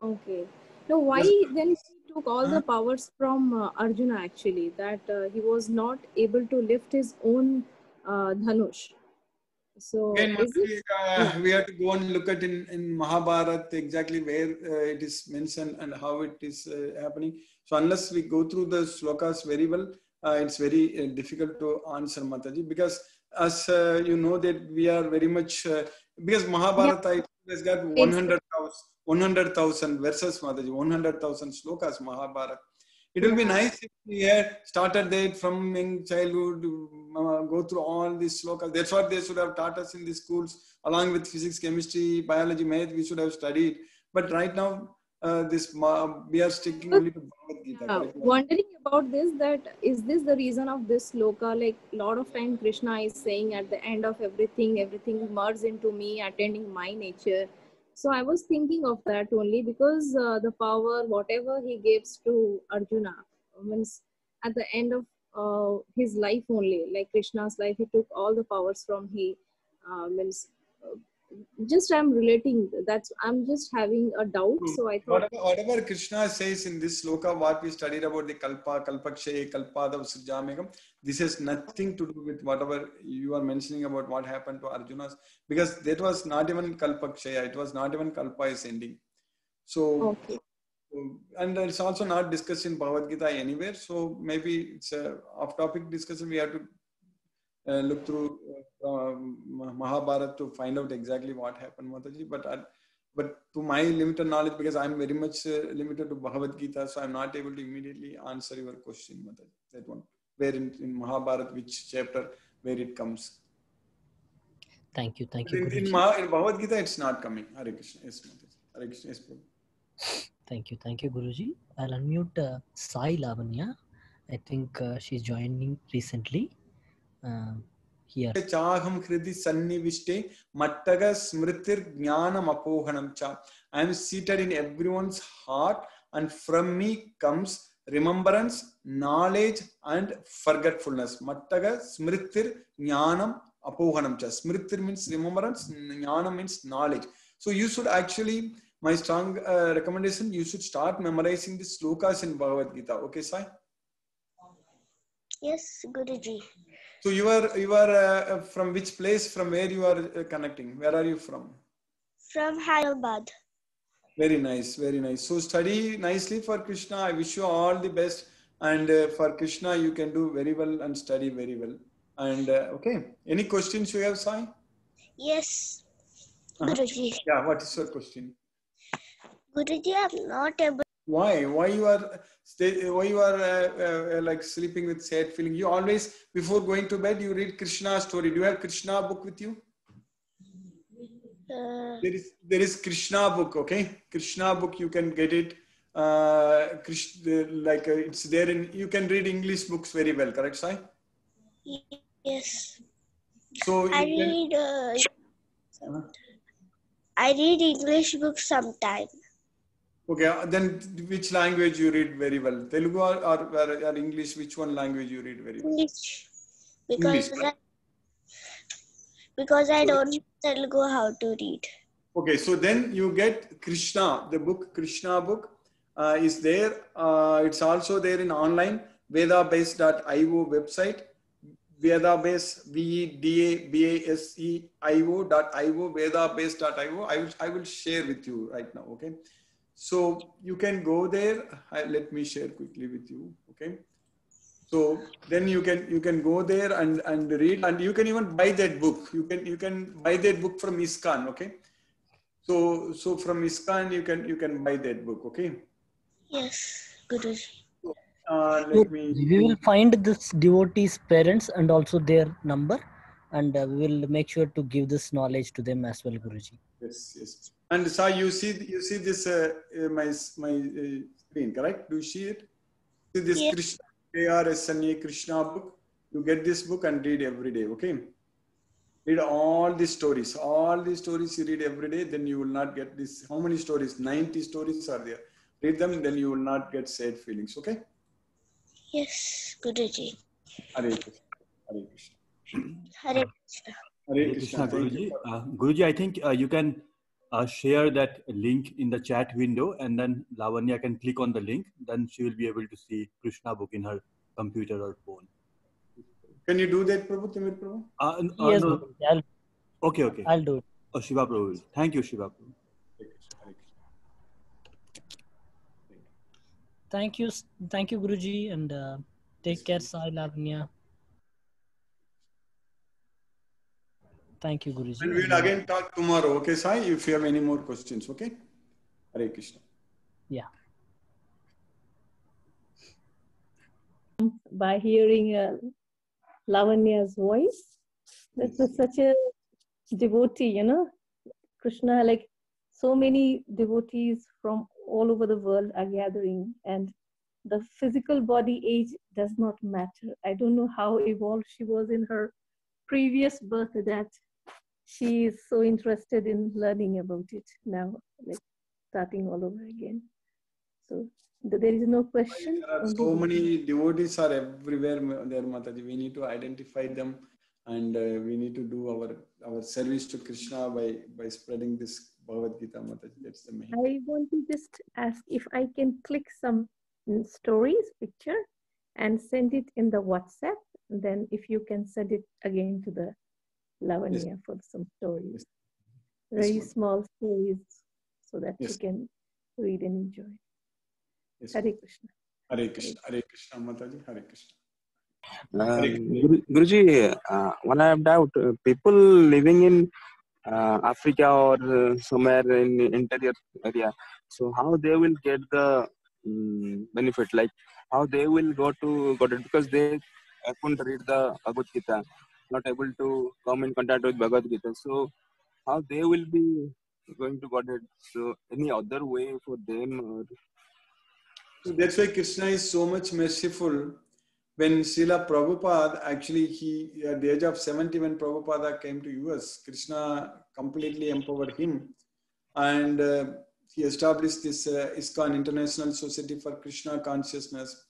Okay. So why then he took all the powers from Arjuna actually, that he was not able to lift his own Dhanush? So Again, is it? Yeah. we have to go and look at in Mahabharata exactly where it is mentioned and how it is happening. So unless we go through the slokas very well, it's very difficult to answer, Mataji, because as you know that we are very much, because Yeah. Mahabharata has got It's 100,000 verses, Mataji, 100,000 slokas, Mahabharata. It will be yeah. nice if we had started that from in childhood, go through all these slokas. That's what they should have taught us in the schools, along with physics, chemistry, biology, math. We should have studied. But right now, we are sticking only to Bhagavad Gita. Correct? Wondering about this, that is this the reason of this sloka? Like a lot of time Krishna is saying at the end of everything merges into me, attending my nature. So I was thinking of that only because the power, whatever he gives to Arjuna, means at the end of his life only, like Krishna's life, he took all the powers from he, means just I'm relating. That's I'm just having a doubt. So I thought, Whatever Krishna says in this sloka, what we studied about the kalpa, kalpakshay, kalpada, srijamegam, this has nothing to do with whatever you are mentioning about what happened to Arjuna's, because that was not even kalpakshaya, it was not even kalpa is ending. So, okay. and it's also not discussed in Bhagavad Gita anywhere. So maybe it's a off-topic discussion. We have to look through Mahabharata to find out exactly what happened, Mataji. But to my limited knowledge, because I'm very much limited to Bhagavad Gita, so I'm not able to immediately answer your question, Mataji. That one, where in Mahabharata, which chapter, where it comes. Thank you, In Guruji. in Bhagavad Gita, it's not coming. Hare Krishna, yes, Mataji. Hare Krishna, yes, Prabhu. Thank you, Guruji. I'll unmute Sai Lavanya. I think she's joining recently. Here. Chaham kriti sannivishte mattaga smritir jnanam apohanam cha. I am seated in everyone's heart, and from me comes remembrance, knowledge, and forgetfulness. Mattaga smritir jnanam apohanam cha. Smritir means remembrance, jnanam means knowledge. So you should actually, my strong recommendation, you should start memorizing the slokas in Bhagavad Gita. Okay, Sai? Yes, Guruji. So you are from which place? From where you are connecting? Where are you from? From Hyderabad. Very nice, very nice. So study nicely for Krishna. I wish you all the best. And for Krishna, you can do very well and study very well. And okay, any questions you have, Sai? Yes, Guruji. Yeah, what is your question? Guruji, I'm not able. Why? Why you are like sleeping with sad feeling? You always, before going to bed, you read Krishna story. Do you have Krishna book with you? There is Krishna book, okay? Krishna book, you can get it. It's there in, you can read English books very well, correct, Sai? Yes. So I read English books sometimes. Okay, then which language you read very well? Telugu or English? Which one language you read very well? English. Because I don't know Telugu how to read. Okay, so then you get Krishna, the book, Krishna book is there. It's also there in online, vedabase.io website. Vedabase, vedabase.io, vedabase.io. I will share with you right now, okay? So you can go there. Let me share quickly with you, okay? So then you can go there and read, and you can even buy that book. You can buy that book from ISKCON, okay? So from ISKCON you can buy that book, okay? Yes, Guruji. We will find this devotees' parents and also their number, and we will make sure to give this knowledge to them as well, Guruji. Yes, yes. And Sai, you see this my screen, correct? Do you see it? See this Krishna KRSNA Krishna book. You get this book and read every day, okay? Read all these stories. All these stories you read every day, then you will not get this. How many stories? 90 stories are there. Read them, then you will not get sad feelings, okay? Yes, Guruji. Hare Krishna. Hare Krishna. Hare Krishna. Hare Krishna. Guruji. Guruji, I think you can share that link in the chat window, and then Lavanya can click on the link. Then she will be able to see Krishna book in her computer or phone. Can you do that, Prabhu? Timir Prabhu? Yes, no. Okay, okay. I'll do it. Oh, Shiva Prabhu. Thank you, Shiva Prabhu. Thank you, Guruji, and take care, Sai Lavanya. Thank you, Guruji. And we'll again talk tomorrow, okay, Sai? If you have any more questions, okay? Hare Krishna. Yeah. By hearing Lavanya's voice, this is such a devotee, you know. Krishna, like so many devotees from all over the world are gathering, and the physical body age does not matter. I don't know how evolved she was in her previous birth that she is so interested in learning about it now, like starting all over again. So there is no question. There are so many devotees are everywhere there, Mataji. We need to identify them, and we need to do our service to Krishna by spreading this Bhagavad Gita, Mataji. That's the main. I want to just ask if I can click some stories picture and send it in the WhatsApp. Then if you can send it again to the Lavanya for some stories, very small stories, so that you can read and enjoy. Hare Krishna. Hare Krishna. Hare Krishna, Mataji. Hare Krishna. Guruji, one I have doubt. People living in Africa or somewhere in interior area, so how they will get the benefit? Like how they will go to it, because they couldn't read the Bhagavad Gita, not able to come in contact with Bhagavad Gita. So how they will be going to get it? So any other way for them? Or... So that's why Krishna is so much merciful. When Srila Prabhupada, actually at the age of 70, when Prabhupada came to US, Krishna completely empowered him, and he established this ISKCON, International Society for Krishna Consciousness.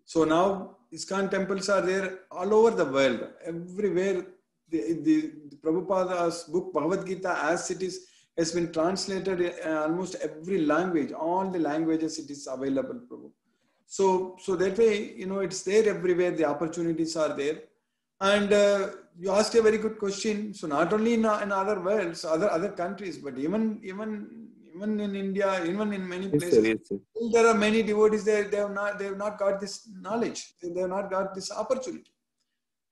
So now ISKCON temples are there all over the world, everywhere. The Prabhupada's book Bhagavad Gita, as it is, has been translated in almost every language. All the languages it is available, Prabhu. So that way, you know, it's there everywhere. The opportunities are there. And you asked a very good question. So not only in other worlds, other countries, but even in India, even in many places, yes, sir. There are many devotees there. They have not got this knowledge. They have not got this opportunity.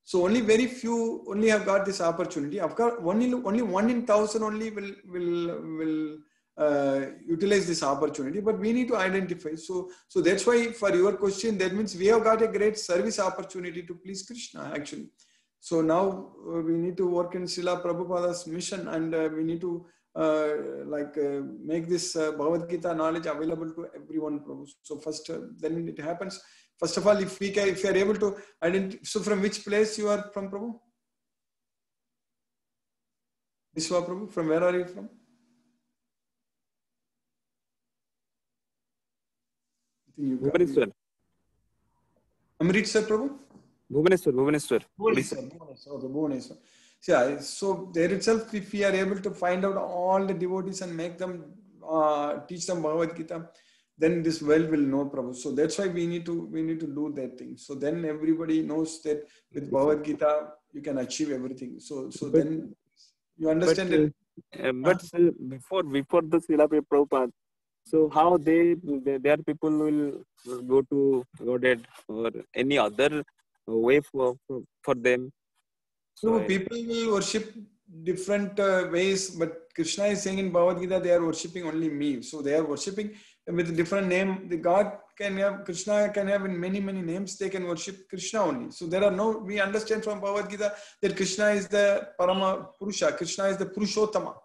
So only very few only have got this opportunity. Of course, only 1 in 1,000 only will utilize this opportunity. But we need to identify. So that's why for your question, that means we have got a great service opportunity to please Krishna actually. So now we need to work in Srila Prabhupada's mission, and we need to make this Bhagavad Gita knowledge available to everyone, Prabhu. So first, then it happens. First of all, if you are able to identify, so from which place you are from, Prabhu? Vishwa Prabhu, from where are you from? Bhubaneswar. Amritsar, Prabhu? Bhubaneswar. Okay, Bhubaneswar. Yeah, so there itself, if we are able to find out all the devotees and make them, teach them Bhagavad Gita, then this world will know, Prabhu. So that's why we need to do that thing. So then everybody knows that with Bhagavad Gita you can achieve everything. So then you understand it. But before the Srila Prabhupada, so how their people will go to Godhead, or any other way for them? So people will worship different ways, but Krishna is saying in Bhagavad Gita they are worshipping only me. So they are worshipping with a different name. The God can have, Krishna can have in many names. They can worship Krishna only. So there are no, we understand from Bhagavad Gita that Krishna is the Parama Purusha. Krishna is the Purushottama.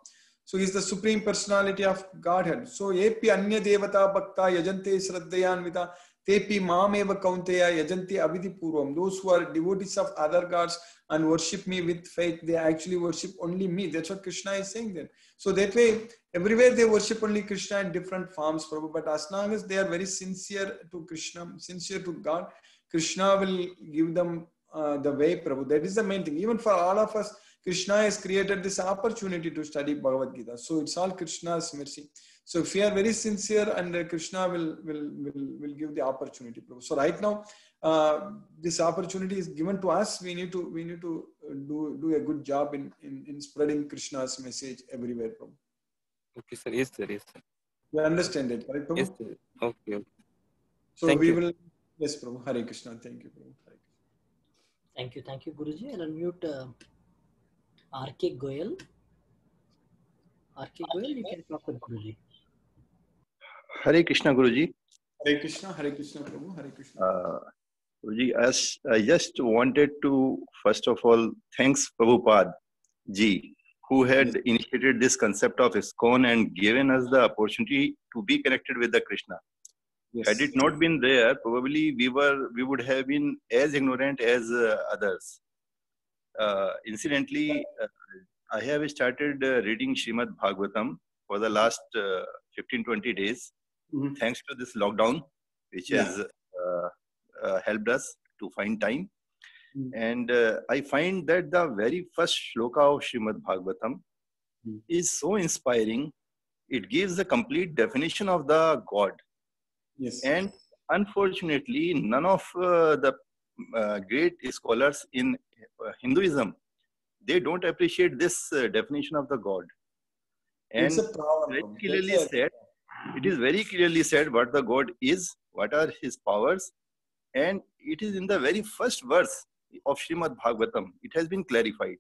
So he is the supreme personality of Godhead. So epi anya devata bhakta yajante shraddhayanvita tepi mameva kaunteya yajanti avidhi purvam. Those who are devotees of other gods and worship me with faith, they actually worship only me. That's what Krishna is saying there. So that way, everywhere they worship only Krishna in different forms, Prabhu. But as long as they are very sincere to Krishna, sincere to God, Krishna will give them the way, Prabhu. That is the main thing. Even for all of us, Krishna has created this opportunity to study Bhagavad Gita. So it's all Krishna's mercy. So if we are very sincere, and Krishna will give the opportunity, Prabhu. So right now, this opportunity is given to us, we need to do a good job in spreading Krishna's message everywhere, Prabhu. Okay, sir. Yes, sir. Yes, sir. You understand it, right, Prabhu? Yes, sir. Okay. Okay. So Thank we you. will, yes, Prabhu. Hare Krishna. Thank you, Prabhu. Hare Krishna. Thank you, Guruji. I'll unmute R.K. Goyal. R.K. Goyal, you can talk with Guruji. Hare Krishna, Guruji. Hare Krishna, Prabhu, Hare Krishna. Guruji, as I just wanted to, first of all, thanks Prabhupada ji, who had initiated this concept of ISKCON and given us the opportunity to be connected with the Krishna. Yes. Had it not been there, probably we would have been as ignorant as others. Incidentally, I have started reading Srimad Bhagavatam for the last 15-20 days, thanks to this lockdown, which has helped us to find time. And I find that the very first shloka of Srimad Bhagavatam is so inspiring. It gives a complete definition of the God. Yes. And unfortunately, none of the great scholars in Hinduism, they don't appreciate this definition of the God. And It's a problem. very clearly said, it is very clearly said what the God is, what are his powers, and it is in the very first verse of Srimad Bhagavatam. It has been clarified.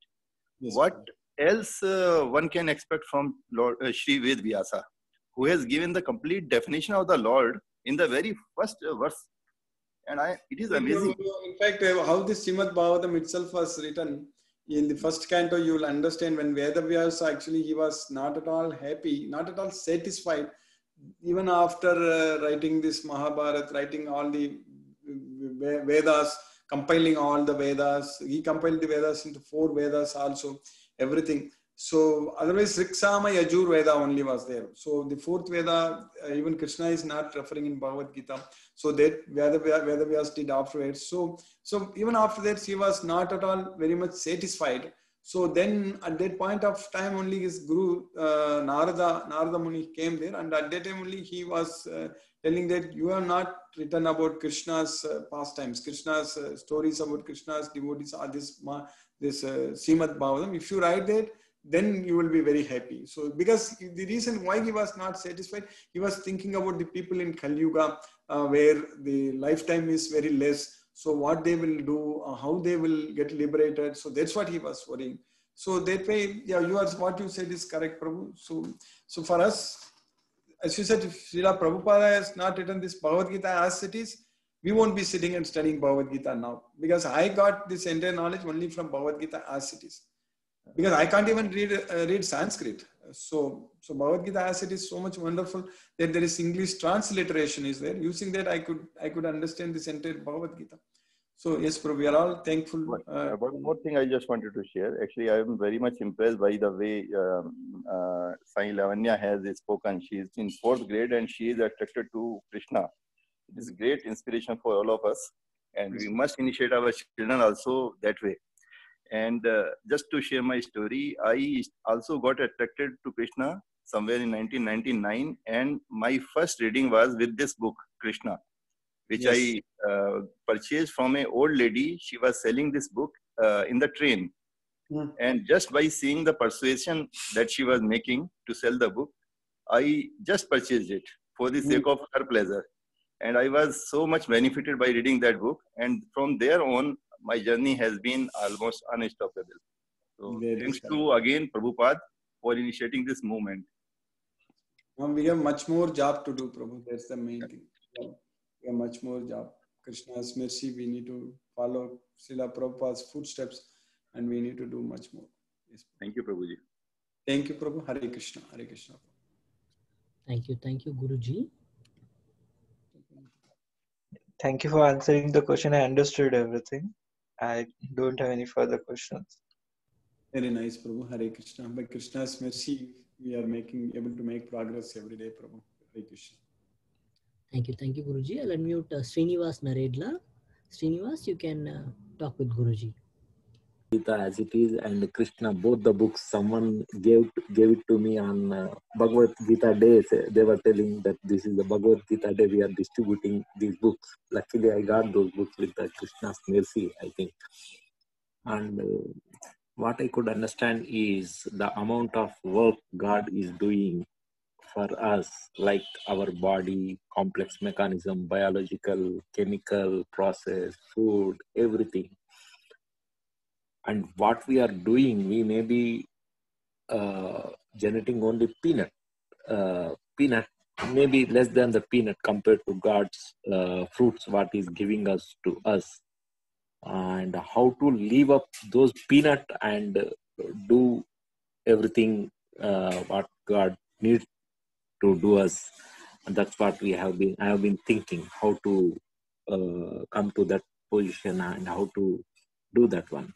Yes, what else one can expect from Lord Shri Ved Vyasa, who has given the complete definition of the Lord in the very first verse. And it is amazing. In fact, how this Srimad Bhagavatam itself was written, in the first canto, you will understand when Vedavyasa actually he was not at all happy, not at all satisfied. Even after writing this Mahabharata, writing all the Vedas, compiling all the Vedas, he compiled the Vedas into 4 Vedas also, everything. So otherwise, Riksama Yajur Veda only was there. So the 4th Veda, even Krishna is not referring in Bhagavad Gita. So that Vedavyas did afterwards. So even after that, he was not at all very much satisfied. So then at that point of time only his Guru Narada Muni came there, and at that time only he was telling that you have not written about Krishna's pastimes, Krishna's stories about Krishna's devotees, or this Srimad Bhagavatam. If you write that, then you will be very happy. So because the reason why he was not satisfied, he was thinking about the people in Kali Yuga where the lifetime is very less. So what they will do, how they will get liberated. So that's what he was worrying. So that way, yeah, what you said is correct, Prabhu. So for us, as you said, if Srila Prabhupada has not written this Bhagavad Gita as it is, we won't be sitting and studying Bhagavad Gita now. Because I got this entire knowledge only from Bhagavad Gita as it is. Because I can't even read Sanskrit. So Bhagavad Gita as it is so much wonderful that there is English transliteration is there. Using that, I could understand this entire Bhagavad Gita. So yes, Prabhu, we are all thankful. One more thing I just wanted to share. Actually, I am very much impressed by the way Sai Lavanya has spoken. She is in 4th grade and she is attracted to Krishna. It is great inspiration for all of us. And we must initiate our children also that way. And just to share my story, I also got attracted to Krishna somewhere in 1999. And my first reading was with this book, Krishna, which I purchased from an old lady. She was selling this book in the train. And just by seeing the persuasion that she was making to sell the book, I just purchased it for the sake of her pleasure. And I was so much benefited by reading that book. And from there on, my journey has been almost unstoppable. So thanks to again Prabhupada for initiating this movement. We have much more job to do, Prabhu. That's the main thing. We have much more job. Krishna's mercy, we need to follow Srila Prabhupada's footsteps, and we need to do much more. Yes. Thank you, Prabhuji. Thank you, Prabhu. Hare Krishna. Hare Krishna. Thank you, Guruji. Thank you for answering the question. I understood everything. I don't have any further questions. Very nice, Prabhu. Hare Krishna. By Krishna's mercy, we are able to make progress every day, Prabhu. Hare Krishna. Thank you, Guruji. I'll unmute Srinivas Naredla. Srinivas, you can talk with Guruji. Gita as it is and Krishna, both the books, someone gave it to me on Bhagavad Gita day. They were telling that this is the Bhagavad Gita day, we are distributing these books. Luckily, I got those books with the Krishna's mercy, I think. And what I could understand is the amount of work God is doing for us, like our body, complex mechanism, biological, chemical process, food, everything. And what we are doing, we may be generating only peanut, maybe less than the peanut compared to God's fruits, what is giving us to us. And how to leave up those peanut and do everything what God needs to do us. And that's what I have been thinking, how to come to that position and how to do that one.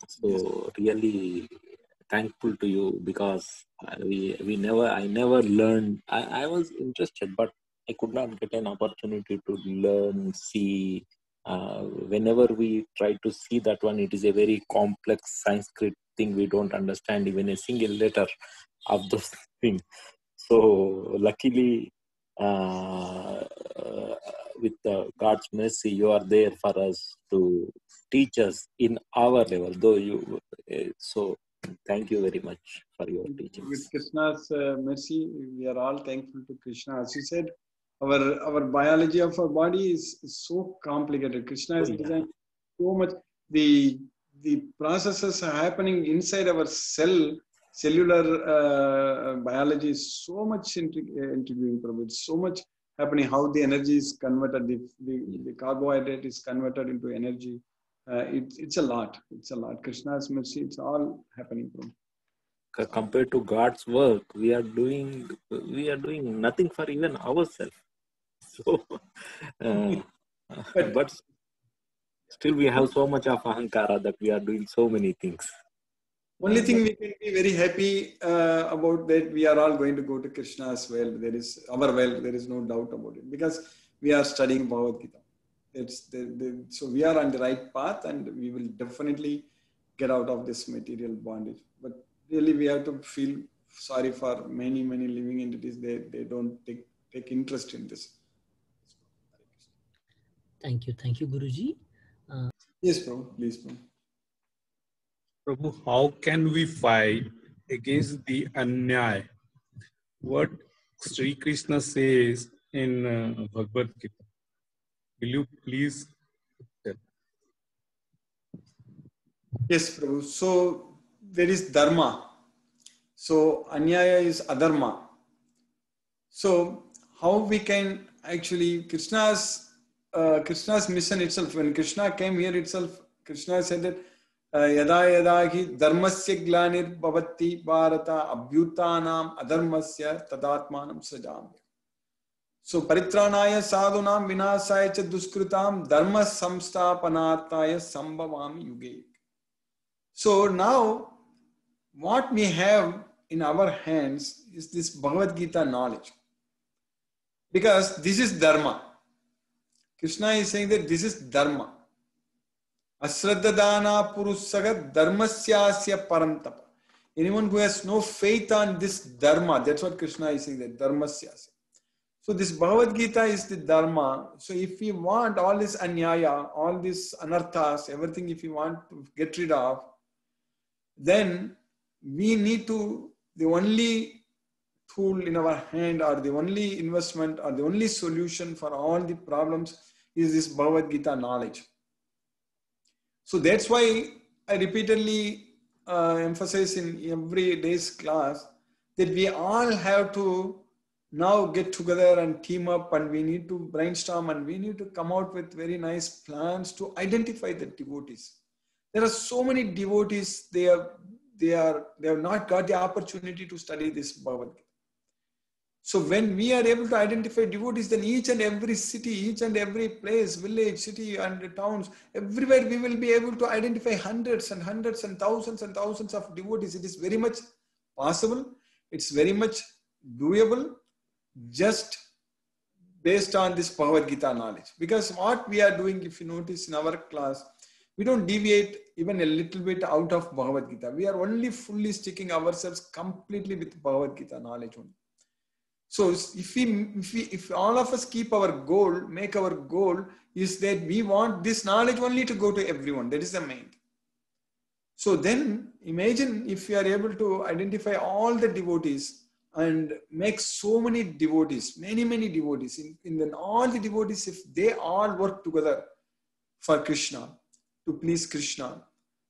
So really thankful to you, because I never learned. I was interested, but I could not get an opportunity to learn, see. Whenever we try to see that one, it is a very complex Sanskrit thing. We don't understand even a single letter of those things. So luckily, with God's mercy, you are there for us to teach us in our level. So thank you very much for your teachings. With Krishna's mercy, we are all thankful to Krishna. As you said, our biology of our body is so complicated. Krishna has designed so much. The processes are happening inside our cellular biology is so much intriguing, Prabhu. It's so much happening, how the energy is converted, the carbohydrate is converted into energy. It's a lot. It's a lot. Krishna's mercy, it's all happening, Prabhu. Compared to God's work, we are doing nothing for even ourselves. So, but still we have so much of ahankara that we are doing so many things. Only thing we can be very happy about that, we are all going to go to Krishna's well. There is our well. There is no doubt about it, because we are studying Bhagavad Gita. So we are on the right path, and we will definitely get out of this material bondage. But really, we have to feel sorry for many living entities. They don't take interest in this. Thank you, Guruji. Yes, Prabhu. Please, Prabhu. Prabhu, how can we fight against the anyaya? What Sri Krishna says in Bhagavad Gita. Will you please tell? Yes, Prabhu. So there is dharma. So anyaya is adharma. So how we can actually, Krishna's mission itself, when Krishna came here itself, Krishna said that yada yada hi dharmasya glanir bhavati bharata abhyutanam adharmasya tadatmanam sajam. So paritranaya sadhunam vinasaya cha duskritam dharma samstapanartaya sambhavami yuge. So now what we have in our hands is this Bhagavad Gita knowledge. Because this is dharma. Krishna is saying that this is dharma. Asraddhadana purusaga dharmasyasya parantapa. Anyone who has no faith on this dharma, that's what Krishna is saying, that dharmasyasya. So this Bhagavad Gita is the dharma. So if we want all this anyaya, all these anarthas, everything if we want to get rid of, then we need to, the only tool in our hand, or the only investment, or the only solution for all the problems is this Bhagavad Gita knowledge. So that's why I repeatedly emphasize in every day's class that we all have to now get together and team up, and we need to brainstorm, and we need to come out with very nice plans to identify the devotees. There are so many devotees, they have not got the opportunity to study this Bhagavad Gita. So when we are able to identify devotees, then each and every city, each and every place, village, city and towns, everywhere we will be able to identify hundreds and thousands of devotees. It is very much possible. It's very much doable, just based on this Bhagavad Gita knowledge. Because what we are doing, if you notice in our class, we don't deviate even a little bit out of Bhagavad Gita. We are only fully sticking ourselves completely with Bhagavad Gita knowledge only. So if all of us keep our goal, make our goal is that we want this knowledge only to go to everyone. That is the main. So then imagine if you are able to identify all the devotees and make so many devotees, many devotees, in all the devotees, if they all work together for Krishna, to please Krishna.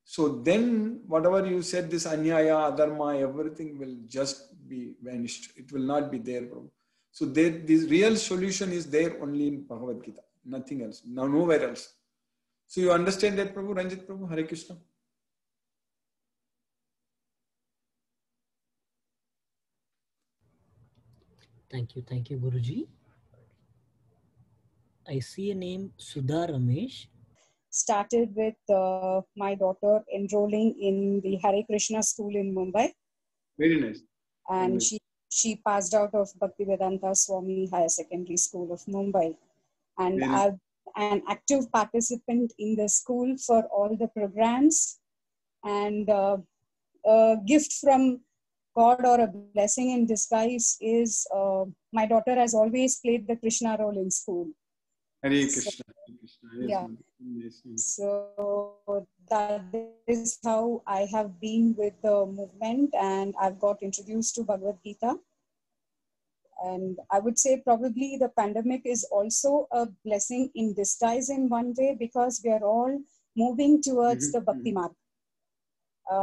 So then whatever you said, this anyaya, adharma, everything will just be vanished. It will not be there, Prabhu. So this real solution is there only in Bhagavad Gita, nothing else, nowhere else. So you understand that, Prabhu, Ranjit Prabhu, Hare Krishna. Thank you, Guruji. I see a name, Sudha Ramesh. Started with my daughter enrolling in the Hare Krishna school in Mumbai. Very nice. And Very nice. she passed out of Bhaktivedanta Swami Higher Secondary School of Mumbai. And Very I've an active participant in the school for all the programs. And a gift from God or a blessing in disguise is my daughter has always played the Krishna role in school. Hare Krishna. Yes, Yeah. yes, yes. So that is how I have been with the movement, and I've got introduced to Bhagavad Gita. And I would say probably the pandemic is also a blessing in disguise in one way, because we are all moving towards the Bhakti Marg.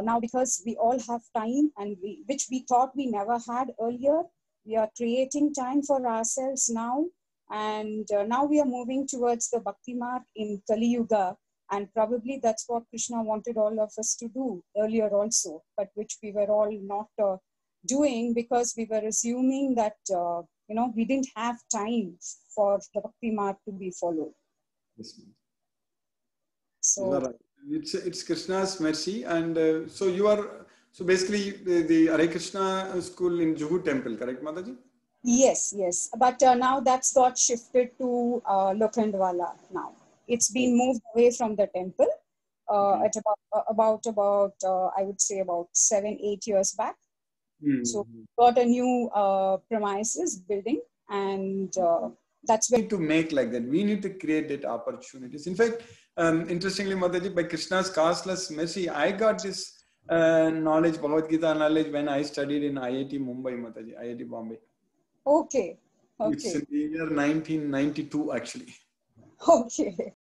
Now, because we all have time, and which we thought we never had earlier, we are creating time for ourselves now. And now we are moving towards the Bhakti Marg in Kali Yuga. And probably that's what Krishna wanted all of us to do earlier also, but which we were all not doing, because we were assuming that, we didn't have time for the Bhakti Marg to be followed. Yes, So it's Krishna's mercy. And so you are, so basically the Hare Krishna school in Juhu temple, correct, Mataji? Yes. But now that's got shifted to Lokhandwala now. It's been moved away from the temple at about I would say about 7-8 years back. So got a new premises building, and that's where we need to make like that. We need to create that opportunities. In fact, interestingly, Mataji, by Krishna's causeless mercy, I got this knowledge, Bhagavad Gita knowledge, when I studied in IIT Mumbai, Mataji, IIT Bombay. Okay. It's in the year 1992, actually. Okay.